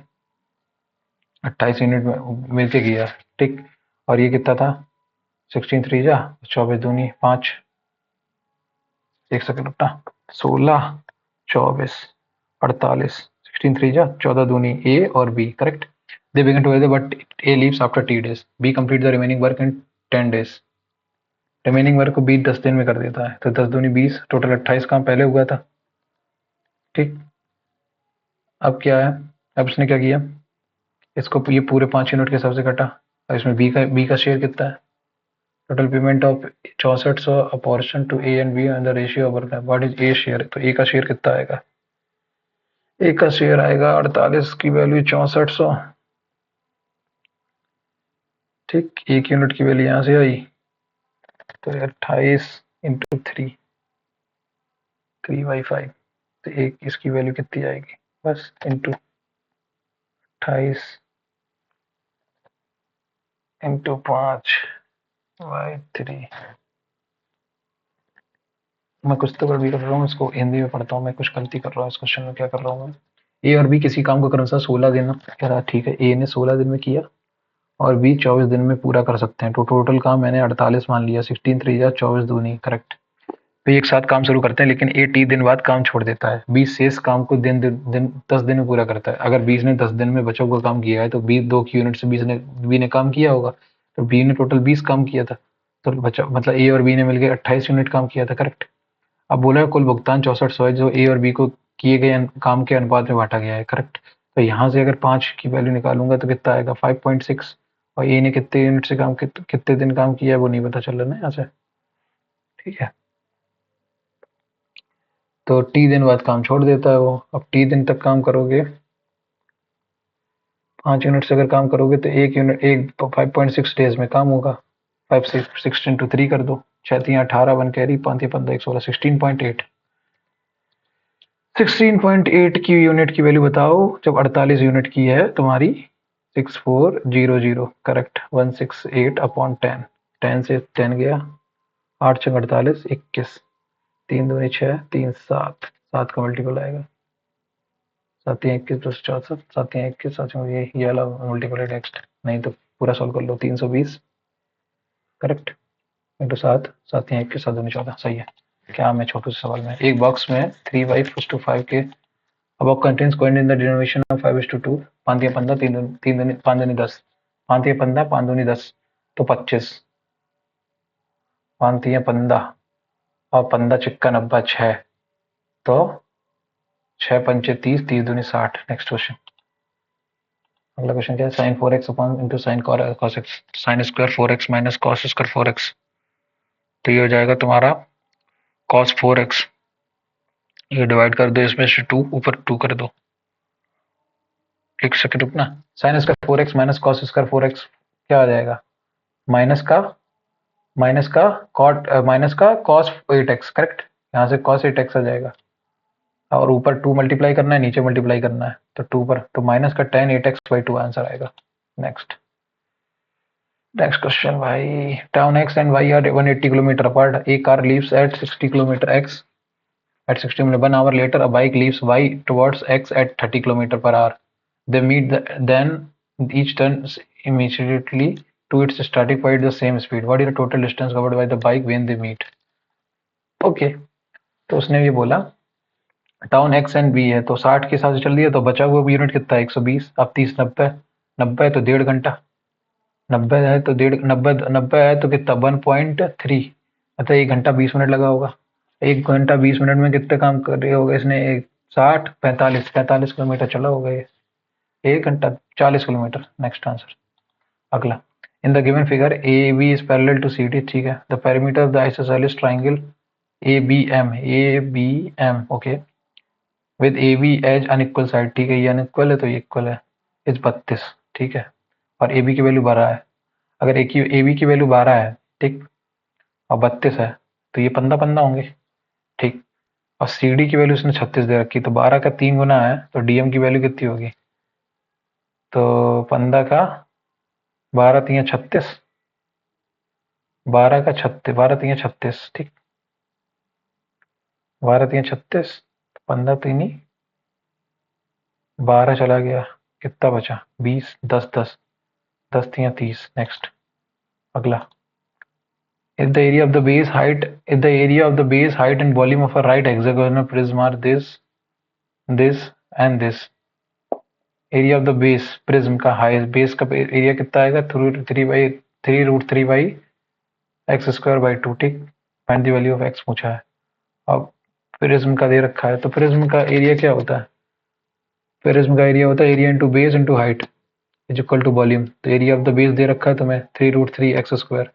28 यूनिट में मिलकर किया, ठीक, और ये कितना था, 16 3 जा 24 दूनी 5, एक सेकंड रुकना, 16, 24, 48, 16 3 जा 14 दूनी ए और B. Correct, they begin together but A leaves after T days, B complete the remaining work in 10 days, remaining work को बी 10 दिन में कर देता है, तो 10 दूनी 20, टोटल 28 काम पहले हुआ था। ठीक, अब क्या है, अब इसने क्या किया, इसको ये पूरे 5 यूनिट के हिसाब से कटा, और इसमें बी का शेयर कितना है, total payment of 6400 apportion to A and B and the ratio of what is A share, तो ए का शेयर कितना आएगा, ए का शेयर आएगा 48 की वैल्यू 6400। ठीक, एक यूनिट की वैल्यू यहाँ से आई, तो 28 इंटू 3/5, तो एक इसकी वैल्यू कितनी आएगी, बस इंटू 28 इंटू 5/3। मैं कुछ तो गड़बड़ी कर रहा हूँ, इसको हिंदी में पढ़ता हूँ, मैं कुछ गलती कर रहा हूँ इस क्वेश्चन में, क्या कर रहा हूँ मैं, ए और बी किसी काम को क्रमशः 16 दिन कह रहा, ठीक है, ए ने 16 दिन में किया और बी 24 दिन में पूरा कर सकते हैं, तो टोटल काम मैंने 48 मान लिया, 16 3 जा 24 दूनी। करेक्ट, तो एक साथ काम शुरू करते हैं, लेकिन ए टी दिन बाद काम छोड़ देता है, बी शेष काम को दिन दिन दिन 10 दिन में पूरा करता है, अगर बी ने 10 दिन में बचा हुआ काम किया है तो बी 2 की यूनिट से बी ने काम किया होगा, तो बी ने टोटल 20 काम किया था, तो बचा मतलब ए और बी ने मिलकर 28 यूनिट काम किया था। करेक्ट, अब बोला है कुल भुगतान 6400 है, जो ए और बी को किए गए काम के अनुपात में बांटा गया है। करेक्ट, तो यहाँ से अगर 5 की वैल्यू निकालूंगा तो कितना आएगा, 5.6, और ए ने कितने यूनिट से काम कितने दिन काम किया है वो नहीं पता चल रहा ना यहाँ से। ठीक है, तो टी दिन बाद काम छोड़ देता है वो। अब टी दिन तक काम करोगे, 5 यूनिट से अगर काम करोगे तो 1 यूनिट 5.6 डेज में काम होगा। 5 16 × 3 कर दो, 6×3 = 18, 1 कैरी, 5×15 = 16, 16.8। 16.8 की यूनिट की वैल्यू बताओ जब 48 यूनिट की है तुम्हारी। 6400 करेक्ट। 168/10, 10 से 10 गया, 8×6 = 48, 21, 3×2 = 6, 3 7, 7 का मल्टीपल आएगा, 7×3 = 21 + 64, 7×3 = 21, 7 ये वाला मल्टीपल नेक्स्ट, नहीं तो पूरा सॉल्व कर लो। 320 करेक्ट इंटू 7, 7×3 = 21, 7×2 = 14, सही है। क्या मैं छोटे से सवाल में एक बॉक्स में 3y = 5 के above contains coin in the denomination of 5:2, 5×15, 5×2 = 10, 5×15, 5×2 = 10 तो 25, 5×3 = 15 और 15×6 = 6, तो 6×5 = 30, 30×2 = 60। नेक्स्ट क्वेश्चन, अगला क्वेश्चन क्या है? sin 4x into sin cos x, sin square 4x minus cos square 4x, तो ये हो जाएगा तुम्हारा cos 4x, ये डिवाइड कर दो इसमें से 2, ऊपर 2 कर दो। एक सेकंड रुकना, sin square 4x minus cos square 4x क्या आ जाएगा? माइनस का cos 8x करेक्ट, यहाँ से cos 8x आ जाएगा और ऊपर 2 मल्टीप्लाई करना है, नीचे मल्टीप्लाई करना है, तो 2 पर, तो माइनस का tan 8x/2 आंसर आएगा। नेक्स्ट क्वेश्चन भाई, town x and y are 180 kilometre apart, A car leaves eight 60 kilometre x at 60 minutes, 1 hour later a bike leaves y towards x at 30 km/h, they meet then each turns immediately to its starting point the same speed, what is the total distance covered by the bike when they meet? Okay तो उसने ये बोला town x and B है, तो 60 के हिसाब से चल दिया, तो बचा हुआ यूनिट कितना है? 120। अब 30 90, 90 है तो 1.5 घंटा, 90 है तो 90 है तो कितना? 1.3, मतलब 1 घंटा 20 मिनट लगा होगा। 1 घंटा 20 मिनट में कितने काम कर रहे होगा इसने? 60 45 किलोमीटर चला होगा ये। 1 घंटा 40 किलोमीटर। नेक्स्ट आंसर, अगला, in the given figure A B is parallel to C D, ठीक है, the perimeter of the isosceles triangle A B M okay with A B as unequal side, ठीक है, ये अनइक्वल है तो ये equal है, इज 32, ठीक है, और ए बी की वैल्यू 12 है। अगर ए बी की वैल्यू 12 है, ठीक, और 32 है, तो ये 15 होंगे, ठीक, और सी डी की वैल्यू इसने 36 दे रखी, तो 12 का 3 गुना है, तो डी एम की वैल्यू कितनी होगी? तो 15 का 12×3 = 36, 12×3 = 36, ठीक, 12×3 = 36, 15×3 12 चला गया, कितना बचा? 20, 10 10, 10×3 = 30। नेक्स्ट, अगला, if the area of the base height and volume of a right hexagonal prism are this and this, area of the base prism का हाईएस्ट, बेस का एरिया कितना आएगा? 3√3/x²/2, ठीक, find the value of x पूछा है। अब prism का दे रखा है, तो प्रिज्म का एरिया क्या होता है? प्रिज्म का एरिया होता है area into base into height is equal to volume, तो एरिया ऑफ द बेस दे रखा है तुम्हें 3√3x²,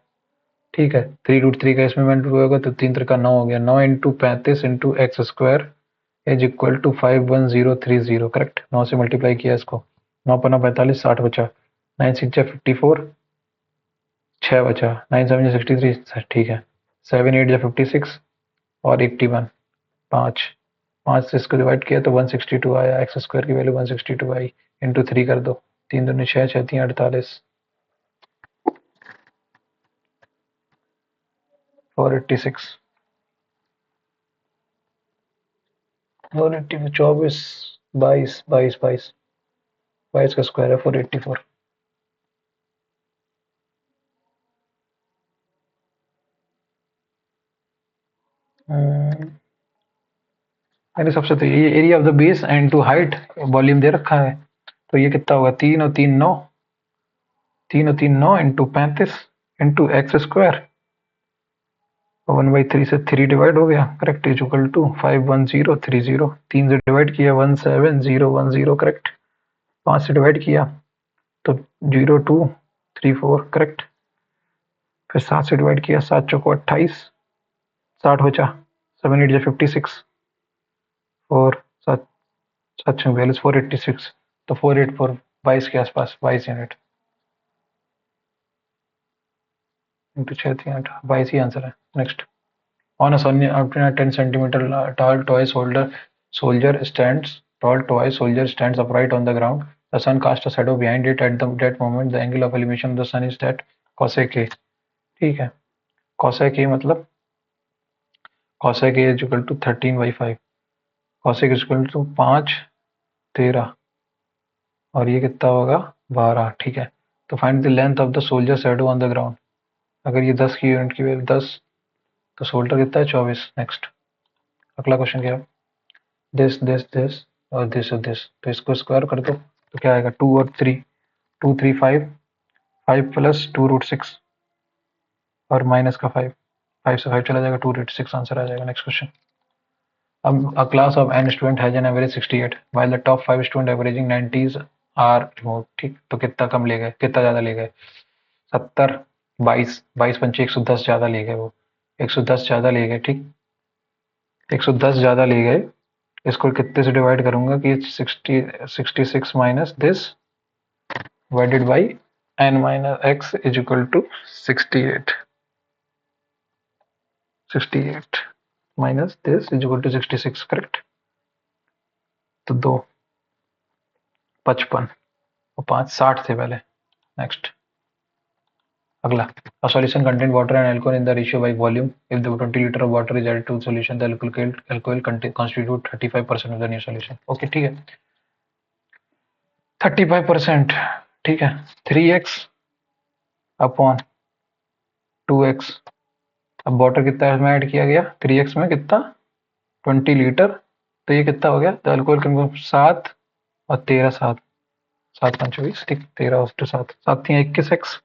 ठीक है, 3√3 का इसमें मल्टीप्लाई होगा तो 3×3 = 9 हो गया, 9 × 35 × x² is equal to 51030, correct, 9 से मल्टीप्लाई किया इसको, 9×5 = 45, 60 बचा, 9×6 = 54, 6 बचा, 9×7 = 63, ठीक है, 7×8 = 56 और 81, 5 से इसको डिवाइड किया तो 162 आया, x² की वैल्यू 162 आई, इंटू 3 कर दो, 3×2 = 6, 6×3 = 48, 486, 480 24, 22 22 22 22 का स्क्वायर है 484। यानी सबसे तो ये area of the base and to height volume दे रखा है, तो ये कितना होगा? 3 और 3 9, 3 और 3 9 इंटू 35 इंटू x², 1/3 से 3 डिवाइड हो गया, करेक्ट, इज इक्वल टू 51030, 3 से डिवाइड किया 17010, करेक्ट, 5 से डिवाइड किया तो 0234, करेक्ट, फिर 7 से डिवाइड किया, 7 चौको 28, 60 बचा, 7×8 = 56, 4 7 7 42 486, तो 484 22 के आसपास 22 यूनिट इंटू 6 3 8 22 ही आंसर है। Next, on a sunny afternoon, a 10 centimeter tall toy soldier stands upright on the ground. The sun casts a shadow behind it at that moment. The angle of elevation of the sun is that cosec a. ठीक है, cosec a मतलब cosec a is equal to 13/5, cosec is equal to 5 13 और ये कितना होगा 12। ठीक है, तो find the length of the soldier shadow on the ground. अगर ये 10 की यूनिट की वैल्यू 10, तो शोल्डर कितना है 24। नेक्स्ट, अगला क्वेश्चन क्या है, दिस और दिस, तो इसको स्क्वायर कर दो तो क्या आएगा 2 और 3, 2 3 5, 5 प्लस 2√6 और माइनस का 5, 5 से 5 चला जाएगा 2√6 आंसर आ जाएगा। नेक्स्ट क्वेश्चन, अब a class of n student has an average 68 while the top 5 student averaging 90s are removed। ठीक, तो कितना कम ले गए, कितना ज़्यादा ले गए 70 22 22 पंचे 110 ज़्यादा ले गए, वो 110 ज़्यादा ले गए। ठीक, 110 ज़्यादा ले गए, इसको कितने से डिवाइड करूंगा कि 66 minus this divided by n minus x is equal to 68, 68 minus this is equal to 66, correct. तो 2 55 और 5 60 थे पहले। नेक्स्ट, अगला, a solution contain water and alcohol in the ratio by volume. If the 20 liter of water is added to the solution, the alcohol constitute 35% of the new solution। Okay, ठीक है, 35%। ठीक है, 3x upon 2x। अब water कितना इसमें add किया गया 3x में, कितना 20 लीटर, तो ये कितना हो गया, तो अल्कोहल कंपाउंड 7 और 13 7 7 5 20। ठीक, 13 और 7 7 थी 21x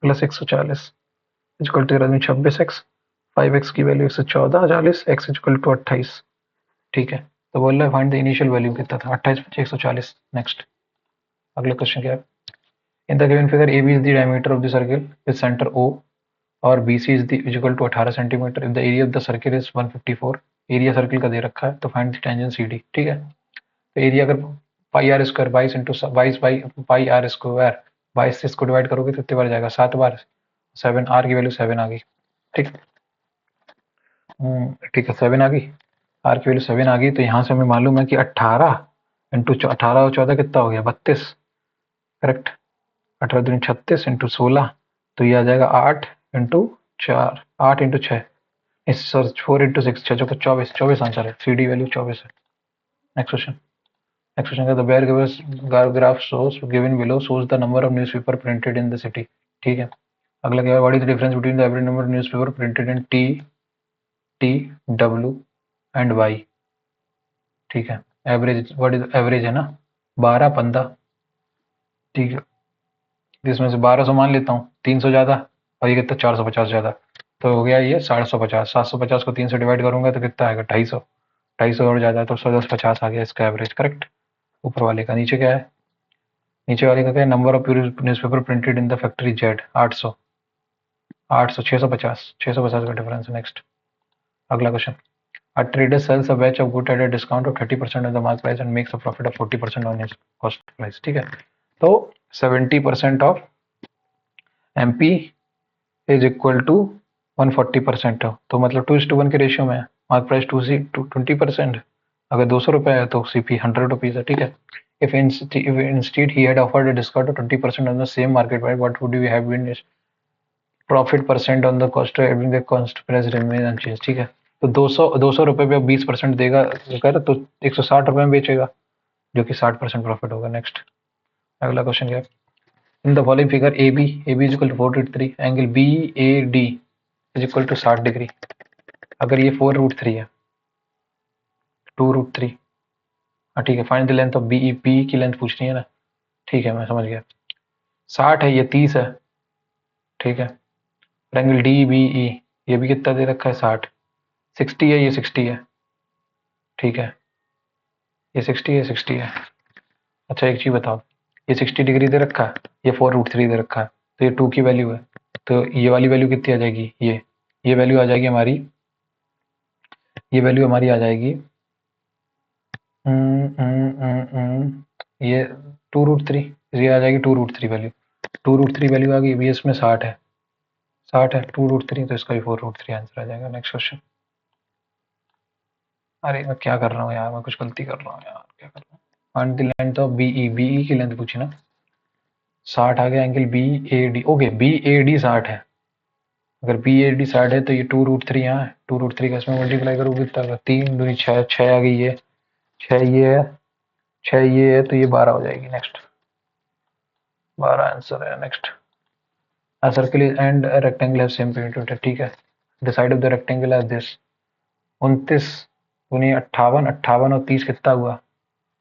plus 140 equal to 13 26x, 5x की वैल्यू 114 40 x इक्वल टू 28। ठीक है, तो बोल रहा है फाइंड द इनिशियल वैल्यू कितना था 28 140। नेक्स्ट, अगला क्वेश्चन क्या है, in the given figure AB is the diameter of the circle with centre O और BC is equal to 18 centimetre. If the area of the circle is 154, area circle का दे रखा है, तो फाइंड द टेंजेंट CD। ठीक है, तो area अगर pi r square 22 into 22 by pi r square 22 से इसको डिवाइड करोगे तो कितने बार जाएगा 7 बार, 7 आर की वैल्यू 7 आ गई। ठीक, ठीक है 7 आ गई, आर की वैल्यू 7 आ गई, तो यहाँ से हमें मालूम है कि 18 इंटू 18 और 14 कितना हो गया 32, करेक्ट। 18 दूनी 36 इंटू 16, तो ये आ जाएगा 8 इंटू 4, 8 इंटू 6, इस 4 इंटू 6 6 चौका 24, 24 आंसर है, सी डी वैल्यू 24 है। नेक्स्ट क्वेश्चन, नेक्स्ट क्वेश्चन का the bar graph shows given below shows the number of newspaper printed in the city. ठीक है, अगला क्या है, what is the difference between the average number of newspaper printed in T W and Y. ठीक है, average, what is average है ना 12 15। ठीक है, जिसमें से 1200 मान लेता हूँ, 300 ज़्यादा और ये कितना 450 ज़्यादा, तो हो गया ये 750। 750 को 3 से डिवाइड करूंगा तो कितना आएगा 250, 250 और ज़्यादा है तो 110 50 आ गया इसका एवरेज, करेक्ट। ऊपर वाले का, नीचे क्या है, नीचे वाले का क्या है, number of newspaper printed in the factory Z 800, 800 650, 650 का डिफरेंस। नेक्स्ट, अगला question, a trader sells a batch of good at a discount of 30% of the market price and makes a profit of 40% on his cost price। ठीक है, तो 70% of MP is equal to 140%, तो मतलब 2:1 के ratio में mark price 20%, अगर 200 रुपये है तो CP 100 रुपीज़ है। ठीक है, if instead he had offered a discount of 20% on the same market price, what would you have been his profit percent on the cost having the cost price remain unchanged। ठीक है, तो 200 रुपये पे 20% देगा अगर, तो 160 रुपये में बेचेगा, जो कि 60% प्रॉफिट होगा। नेक्स्ट, अगला क्वेश्चन क्या है, in the following figure AB is equal to 4√3, angle BAD is equal to 60 degree. अगर ये 4√3 है, 2√3, हाँ ठीक है, find the length of BE की लेंथ पूछनी है ना। ठीक है, मैं समझ गया, 60 है, ये 30 है। ठीक है, एंगल DBE ये भी कितना दे रखा है 60, 60 है, ये 60 है। ठीक है, ये 60 है, 60 है। अच्छा एक चीज़ बताओ, ये 60 डिग्री दे रखा है, ये 4√3 दे रखा है, तो ये 2 की वैल्यू है, तो ये वाली वैल्यू कितनी आ जाएगी, ये वैल्यू आ जाएगी हमारी, ये वैल्यू हमारी आ जाएगी ये 2√3 ये आ जाएगी 2√3 वैल्यू। 2√3 वैल्यू आ गई। अभी इसमें 60 है, 60 है 2√3, तो इसका भी 4√3 आंसर आ जाएगा। Next question. अरे मैं क्या कर रहा हूँ यार, मैं कुछ गलती कर रहा हूँ यार, क्या कर रहा हूँ। Find the length of BE, BE की लेंथ पूछी ना। 60 आ गया। Angle B A D, okay B A D 60 है। अगर बी ए डी 60 है तो ये 2√3 यहाँ है। 2√3 का इसमें मल्टीप्लाई करोगे कितना होगा, 3 दूनी 6, 6 आ गई ये, 6 ये है, 6 ये है, तो ये 12 हो जाएगी। नेक्स्ट 12 आंसर है। Next. A circle is and a rectangle have same perimeter, ठीक है। The side of the rectangle as this। 29 दूनी 58, 58 और 30 कितना हुआ,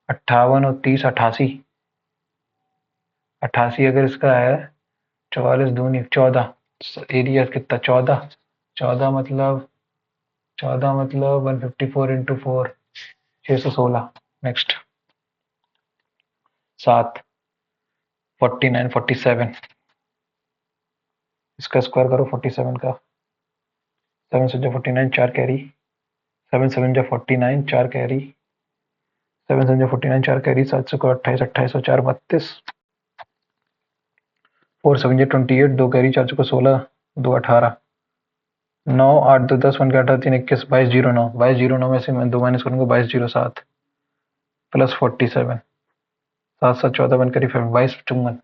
58 और 30 88, 88 अगर इसका है, 44 दूनी 14, एरिया कितना 14, 14 मतलब 154 इंटू 4, 616। नेक्स्ट 7, 49, 47, इसका स्क्वायर करो 47 का। 7 से 49 4 कैरी, 7 7 49 4 कैरी, 7 7 49 4 कैरी, 7 से 28, 28 और 4 32, 4 7 28 2 कैरी, 4 को 16, 2 18, 9 8 2 10 1 के 18 3 21 22 09, 22 09 में से मैं 2 माइनस करूंगा, 22 07 plus 47, 7 7 14 1 carry 5 22 54।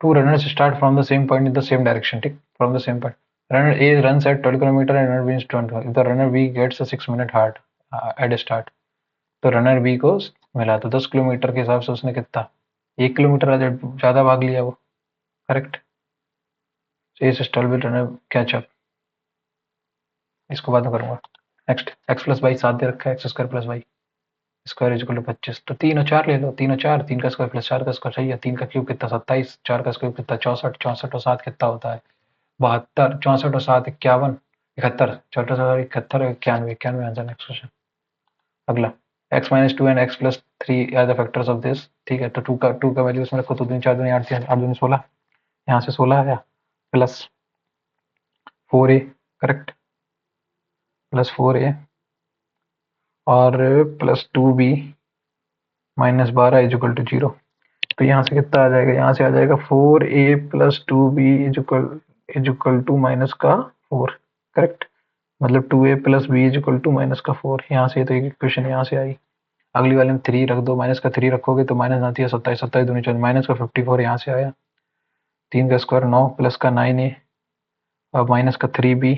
Two runners start from the same point in the same direction, ठीक, from the same point. Runner A runs at 12 kilometer and runner B is 20. If the runner B gets a 6 minute hard at start, तो runner B को मिला तो 10 kilometre के हिसाब से उसने कितना, 1 किलोमीटर ज्यादा भाग लिया वो, करेक्ट। इस stall will runner catch up, इसको बाद में करूंगा। नेक्स्ट, एक्स प्लस वाई 7 दे रखा है, X square plus Y square is equal to 25, तो 3 और 4 ले लो, 3 और 4, 3 का स्क्वायर प्लस 4 का स्क्वायर सही है। 3 का क्यूब कितना 27, 4 का स्क्वायर कितना 64, 64 और 7 कितना होता है 72, 64 और 7 51, 71, 64 71 91, 91 आंसर। Next question. अगला, x minus two and x plus three are the factors of this, ठीक है। तो टू का वैल्यू इसमें रखो, तो 2 4 दूनी 8 8 दूनी 16, यहाँ से 16 आया, plus 4a, correct, plus 4a और plus 2b minus 12 is equal to 0। तो यहाँ से कितना आ जाएगा, यहाँ से आ जाएगा 4a plus 2b is equal to minus का 4, करेक्ट। मतलब 2a plus B is equal to minus का 4, यहाँ से तो एक इक्वेशन यहाँ से आई। अगली वाले में 3 रख दो, माइनस का 3 रखोगे तो माइनस आती है 27, 27 दूनी 24, माइनस का 54 यहाँ से आया। 3 का स्क्वायर 9 प्लस का 9a और माइनस का 3b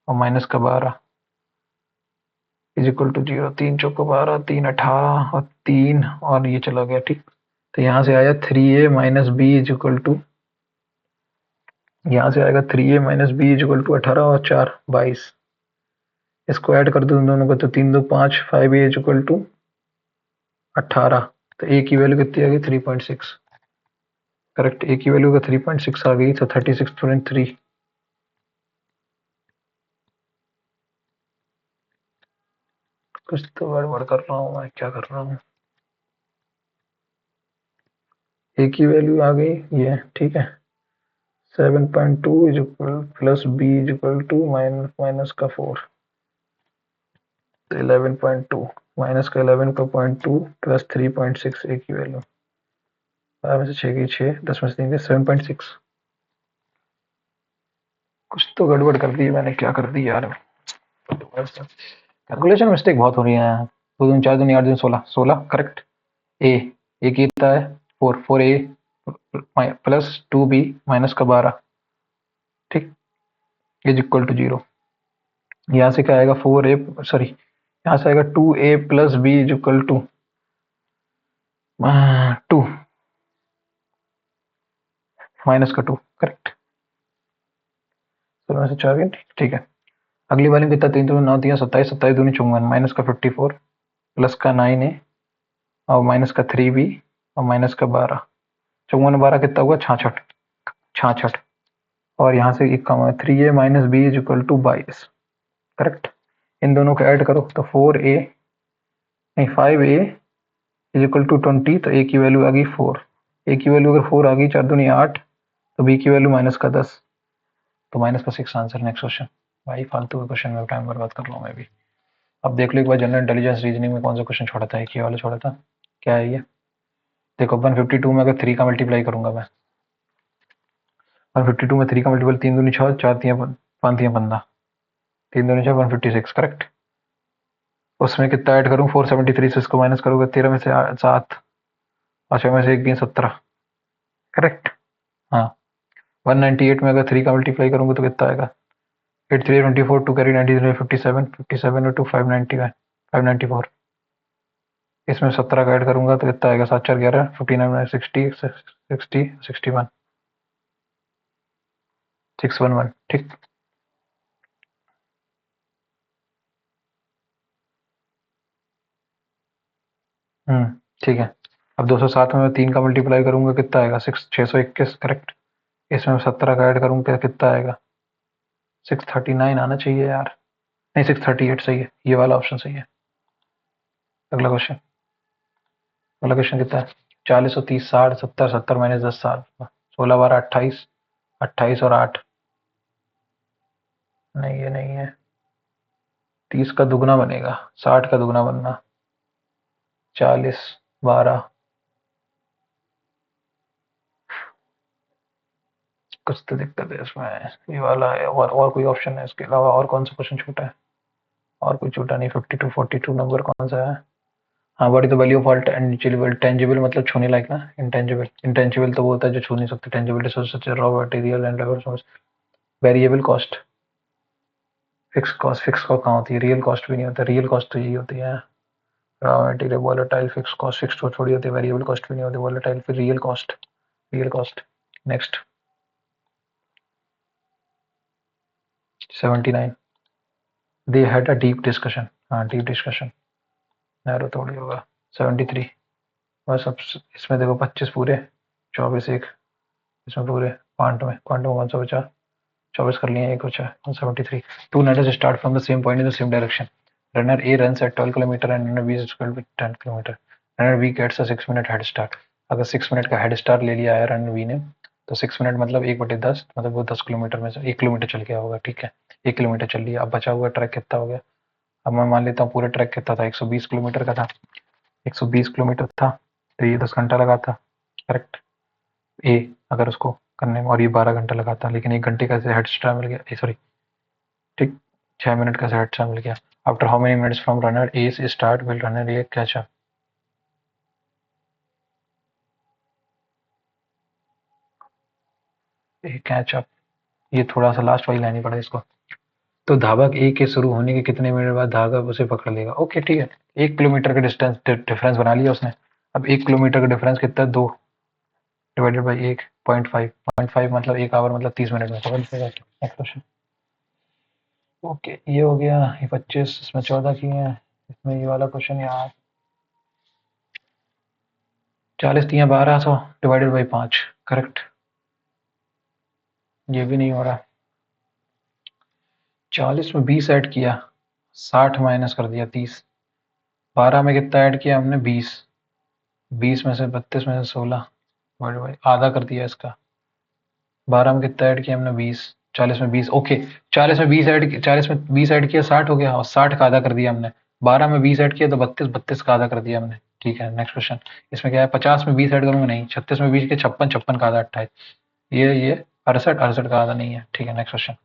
और माइनस का 12 इज इक्वल टू 0। 3 चौको 12, 3 18 और 3 और ये चला गया, ठीक। तो यहाँ से आया 3a minus B is equal to, यहाँ से आएगा 3a minus B is equal to 18 और 4 22। इसको ऐड कर दो उन दोनों को, तो 3 2 5, 5a इज इक्वल टू 18। तो a की वैल्यू कितनी आ गई 3.6, करेक्ट। a की वैल्यू का 3.6 आ गई, तो 36.3। कुछ तो गड़बड़ कर रहा हूँ मैं, क्या कर रहा हूँ। a की वैल्यू आ गई ये, ठीक है। 7.2 is equal plus b is equal to minus का 4, तो 11.2 माइनस का 11 का 0.2 प्लस 3.6 a की वैल्यू, 12 में से 6 की 6, 10 में से 3 की 7.6। कुछ तो गड़बड़ कर दी मैंने, क्या कर दी यार। कैलकुलेशन मिस्टेक बहुत हो रही है। 2 दूनी 4 दूनी 8 दूनी 16, 16 करेक्ट। ए कितना है 4, 4a प्लस 2b माइनस का 12, ठीक, इज इक्वल टू 0। यहाँ से क्या आएगा 4a, सॉरी यहाँ से आएगा 2a plus b is equal to 2 minus का 2, करेक्ट। 16 में से 4 ठीक है। अगली वाली में कितना 3 दूनी 9 दिया 27, 27 दूनी 54, माइनस का 54 प्लस का 9a और माइनस का 3b और माइनस का 12, 54 12 कितना हुआ 66, 66। और यहाँ से एक कम है 3a minus B is equal to 22, correct. इन दोनों को ऐड करो तो 4a नहीं 5a इज इक्वल टू 20, तो a की वैल्यू आ गई 4। a की वैल्यू अगर 4 आ गई, 4 दूनी 8, तो b की वैल्यू माइनस का 10, तो माइनस का 6 आंसर। Next question. भाई फालतू के क्वेश्चन में टाइम बर्बाद कर रहा हूँ मैं भी। अब देख लो एक बार जनरल इंटेलिजेंस रीजनिंग में कौन सा क्वेश्चन छोड़ा था, एक ये वाला छोड़ा था। क्या है ये? देखो 152 में अगर 3 का मल्टीप्लाई करूंगा मैं, 152 में 3 का मल्टीपल 3 दूनी 6, 4 3 5 3 15, 3 दूनी 6 156 करेक्ट। उसमें कितना ऐड करूँ 473 से इसको माइनस करूँगा 13 में से 7 और 6 में से 1 गई 17 करेक्ट। हाँ 198 में अगर 3 का मल्टीप्लाई करूंगा तो कितना आएगा 8 3 24 2 कैरी 93 57 57 और 2 591 594। इसमें 17 का ऐड करूंगा तो कितना आएगा 7 4 11 59 60 60 61 611 ठीक। ठीक है। अब 207 में मैं 3 का मल्टीप्लाई करूंगा कितना आएगा 621 करेक्ट। इसमें 17 का ऐड करूंगा कितना आएगा 639 आना चाहिए यार, नहीं 638 सही है, ये वाला ऑप्शन सही है। अगला क्वेश्चन, अगला क्वेश्चन कितना है 40 और 30 60 70 70 माइनस 10 साल 16 12 28 28 और 8 नहीं ये नहीं है, 30 का दुगना बनेगा 60 का दुगना बनना 40 12 कुछ तो दिक्कत है इसमें, ये वाला है और कोई ऑप्शन है इसके अलावा और कौन सा क्वेश्चन छूटा है? और कोई छूटा नहीं। 52 42 नंबर कौन सा है? हाँ what is the value of all tangible, tangible मतलब छूने लायक ना, इंटेंजिबल इंटेंजिबल तो वो होता है जो छू नहीं सकते, tangible resource such raw material and labour source. Variable cost, fix cost कहाँ होती है, रियल कॉस्ट भी नहीं होता, रियल कॉस्ट तो यही होती है raw material volatile fix cost, fix तो थोड़ी होती है, वेरिएबल कॉस्ट भी नहीं होती, वोलेटाइल फिर real cost, real cost. Next 79 they had a deep discussion, हाँ डीप डिस्कशन नैरो थोड़ी होगा। 73 बस अब इसमें देखो 25 पूरे 24 एक, इसमें पूरे क्वांटम कौन सा बचा 24 कर लिए, एक बचा 173। Two runners start from the same point in the same direction, runner A runs at 12 kilometre and runner B is 10 kilometre, runner B gets a 6 minute head start. अगर 6 मिनट का हेड स्टार्ट ले लिया है runner B ने, तो 6 minute मतलब 1/10 मतलब वो 10 किलोमीटर में से 1 किलोमीटर चल गया होगा, ठीक है 1 किलोमीटर चल लिया। अब बचा हुआ ट्रैक कितना हो गया, अब मैं मान लेता हूँ पूरा ट्रैक कितना था 120 किलोमीटर का था, 120 किलोमीटर था तो ये 10 घंटा लगा था करेक्ट ए अगर उसको करने में, और ये 12 घंटा लगा था, लेकिन 1 घंटे का हेड स्टार्ट मिल गया, सॉरी ठीक 6 मिनट का हेड स्टार्ट मिल गया। After how many minutes from runner A start will runner A catch up, A catch up, ये थोड़ा सा लास्ट वाली लाइन ही पड़ा इसको। तो धावक ए के शुरू होने के कितने मिनट बाद धावक उसे पकड़ लेगा, ओके ठीक है। 1 किलोमीटर का डिस्टेंस डिफरेंस बना लिया उसने। अब 1 किलोमीटर का डिफरेंस कितना है 2 डिवाइडेड बाई 1.5, 0.5 मतलब 1 आवर मतलब 30 मिनट में पकड़ लेगा। नेक्स्ट क्वेश्चन, ओके ये हो गया, ये 25 इसमें 14 किए हैं, इसमें ये वाला क्वेश्चन यार 40 3 1200 डिवाइडेड बाई 5 करेक्ट, ये भी नहीं हो रहा। 40 में 20 ऐड किया 60 माइनस कर दिया 30, 12 में कितना ऐड किया हमने 20, 20 में से 32 में से 16 डिवाइडेड बाई आधा कर दिया इसका, 12 में कितना ऐड किया हमने 20, 40 में 20 ओके, 40 में 20 ऐड 40 में 20 ऐड किया 60 हो गया और 60 का आधा कर दिया हमने, 12 में 20 ऐड किया तो 32 32 का आधा कर दिया हमने, ठीक है। नेक्स्ट क्वेश्चन, इसमें क्या है 50 में 20 ऐड करूंगा नहीं, 36 में 20 के 56 56 का आधा 28, ये 68 68 का आधा नहीं है, ठीक है। नेक्स्ट क्वेश्चन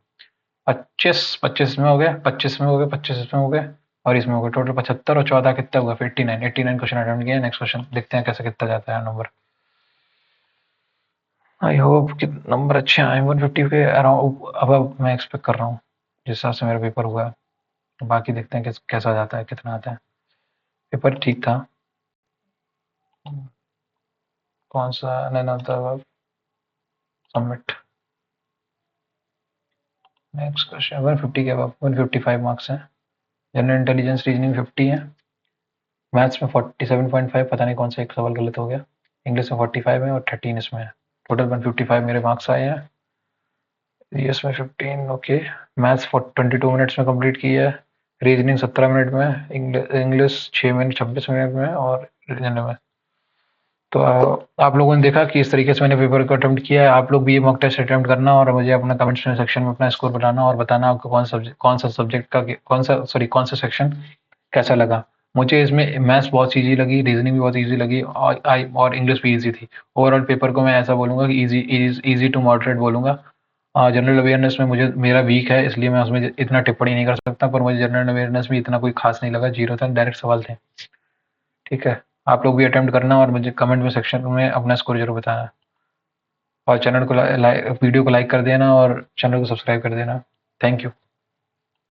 25 25 में हो गया, 25 में हो गया, 25 इसमें हो गया और इसमें हो गया, टोटल 75 और 14 कितना हुआ 89, 89 क्वेश्चन अटेम्प्ट किया। नेक्स्ट क्वेश्चन देखते हैं कैसे कितना जाता है नंबर, आई होप कि नंबर अच्छे आए 150 के अराउंड, अब मैं एक्सपेक्ट कर रहा हूँ जिस हिसाब से मेरा पेपर हुआ है। बाकी देखते हैं कैसा जाता है कितना आता है। पेपर ठीक था, कौन सा नहीं आता सबमिट। नेक्स्ट क्वेश्चन 150 के अब 155 मार्क्स हैं, जनरल इंटेलिजेंस रीजनिंग 50 है, मैथ्स में 47.5 पता नहीं कौन सा एक सवाल गलत हो गया, इंग्लिश में 45 है और 13 इसमें है, टोटल 155 मेरे मार्क्स आए हैं। जीएस में 15 ओके, मैथ्स 22 मिनट्स में कंप्लीट की है, रीजनिंग 17 मिनट में, इंग्लिश 6 मिनट 26 मिनट में और रीजनिंग में। तो आप लोगों ने देखा कि इस तरीके से मैंने पेपर को अटेम्प्ट किया है, आप लोग भी ये मॉक टेस्ट अटेम्प्ट करना और मुझे अपना कमेंट सेक्शन में अपना स्कोर बताना और बताना आपको कौन सा सब्जेक्ट का कौन सा सॉरी कौन सा सेक्शन कैसा लगा? मुझे इसमें मैथ्स बहुत ईज़ी लगी, रीज़निंग भी बहुत ईज़ी लगी और इंग्लिश भी ईज़ी थी। ओवरऑल पेपर को मैं ऐसा बोलूँगा कि ईज़ी टू मॉडरेट बोलूँगा। जनरल अवेयरनेस में मुझे मेरा वीक है, इसलिए मैं उसमें इतना टिप्पणी नहीं कर सकता, पर मुझे जनरल अवेयरनेस में इतना कोई खास नहीं लगा, 0 था, डायरेक्ट सवाल थे। ठीक है? आप लोग भी अटेम्प्ट करना और मुझे कमेंट में सेक्शन में अपना स्कोर ज़रूर बताना। और चैनल को वीडियो को लाइक कर देना और चैनल को सब्सक्राइब कर देना। Thank you.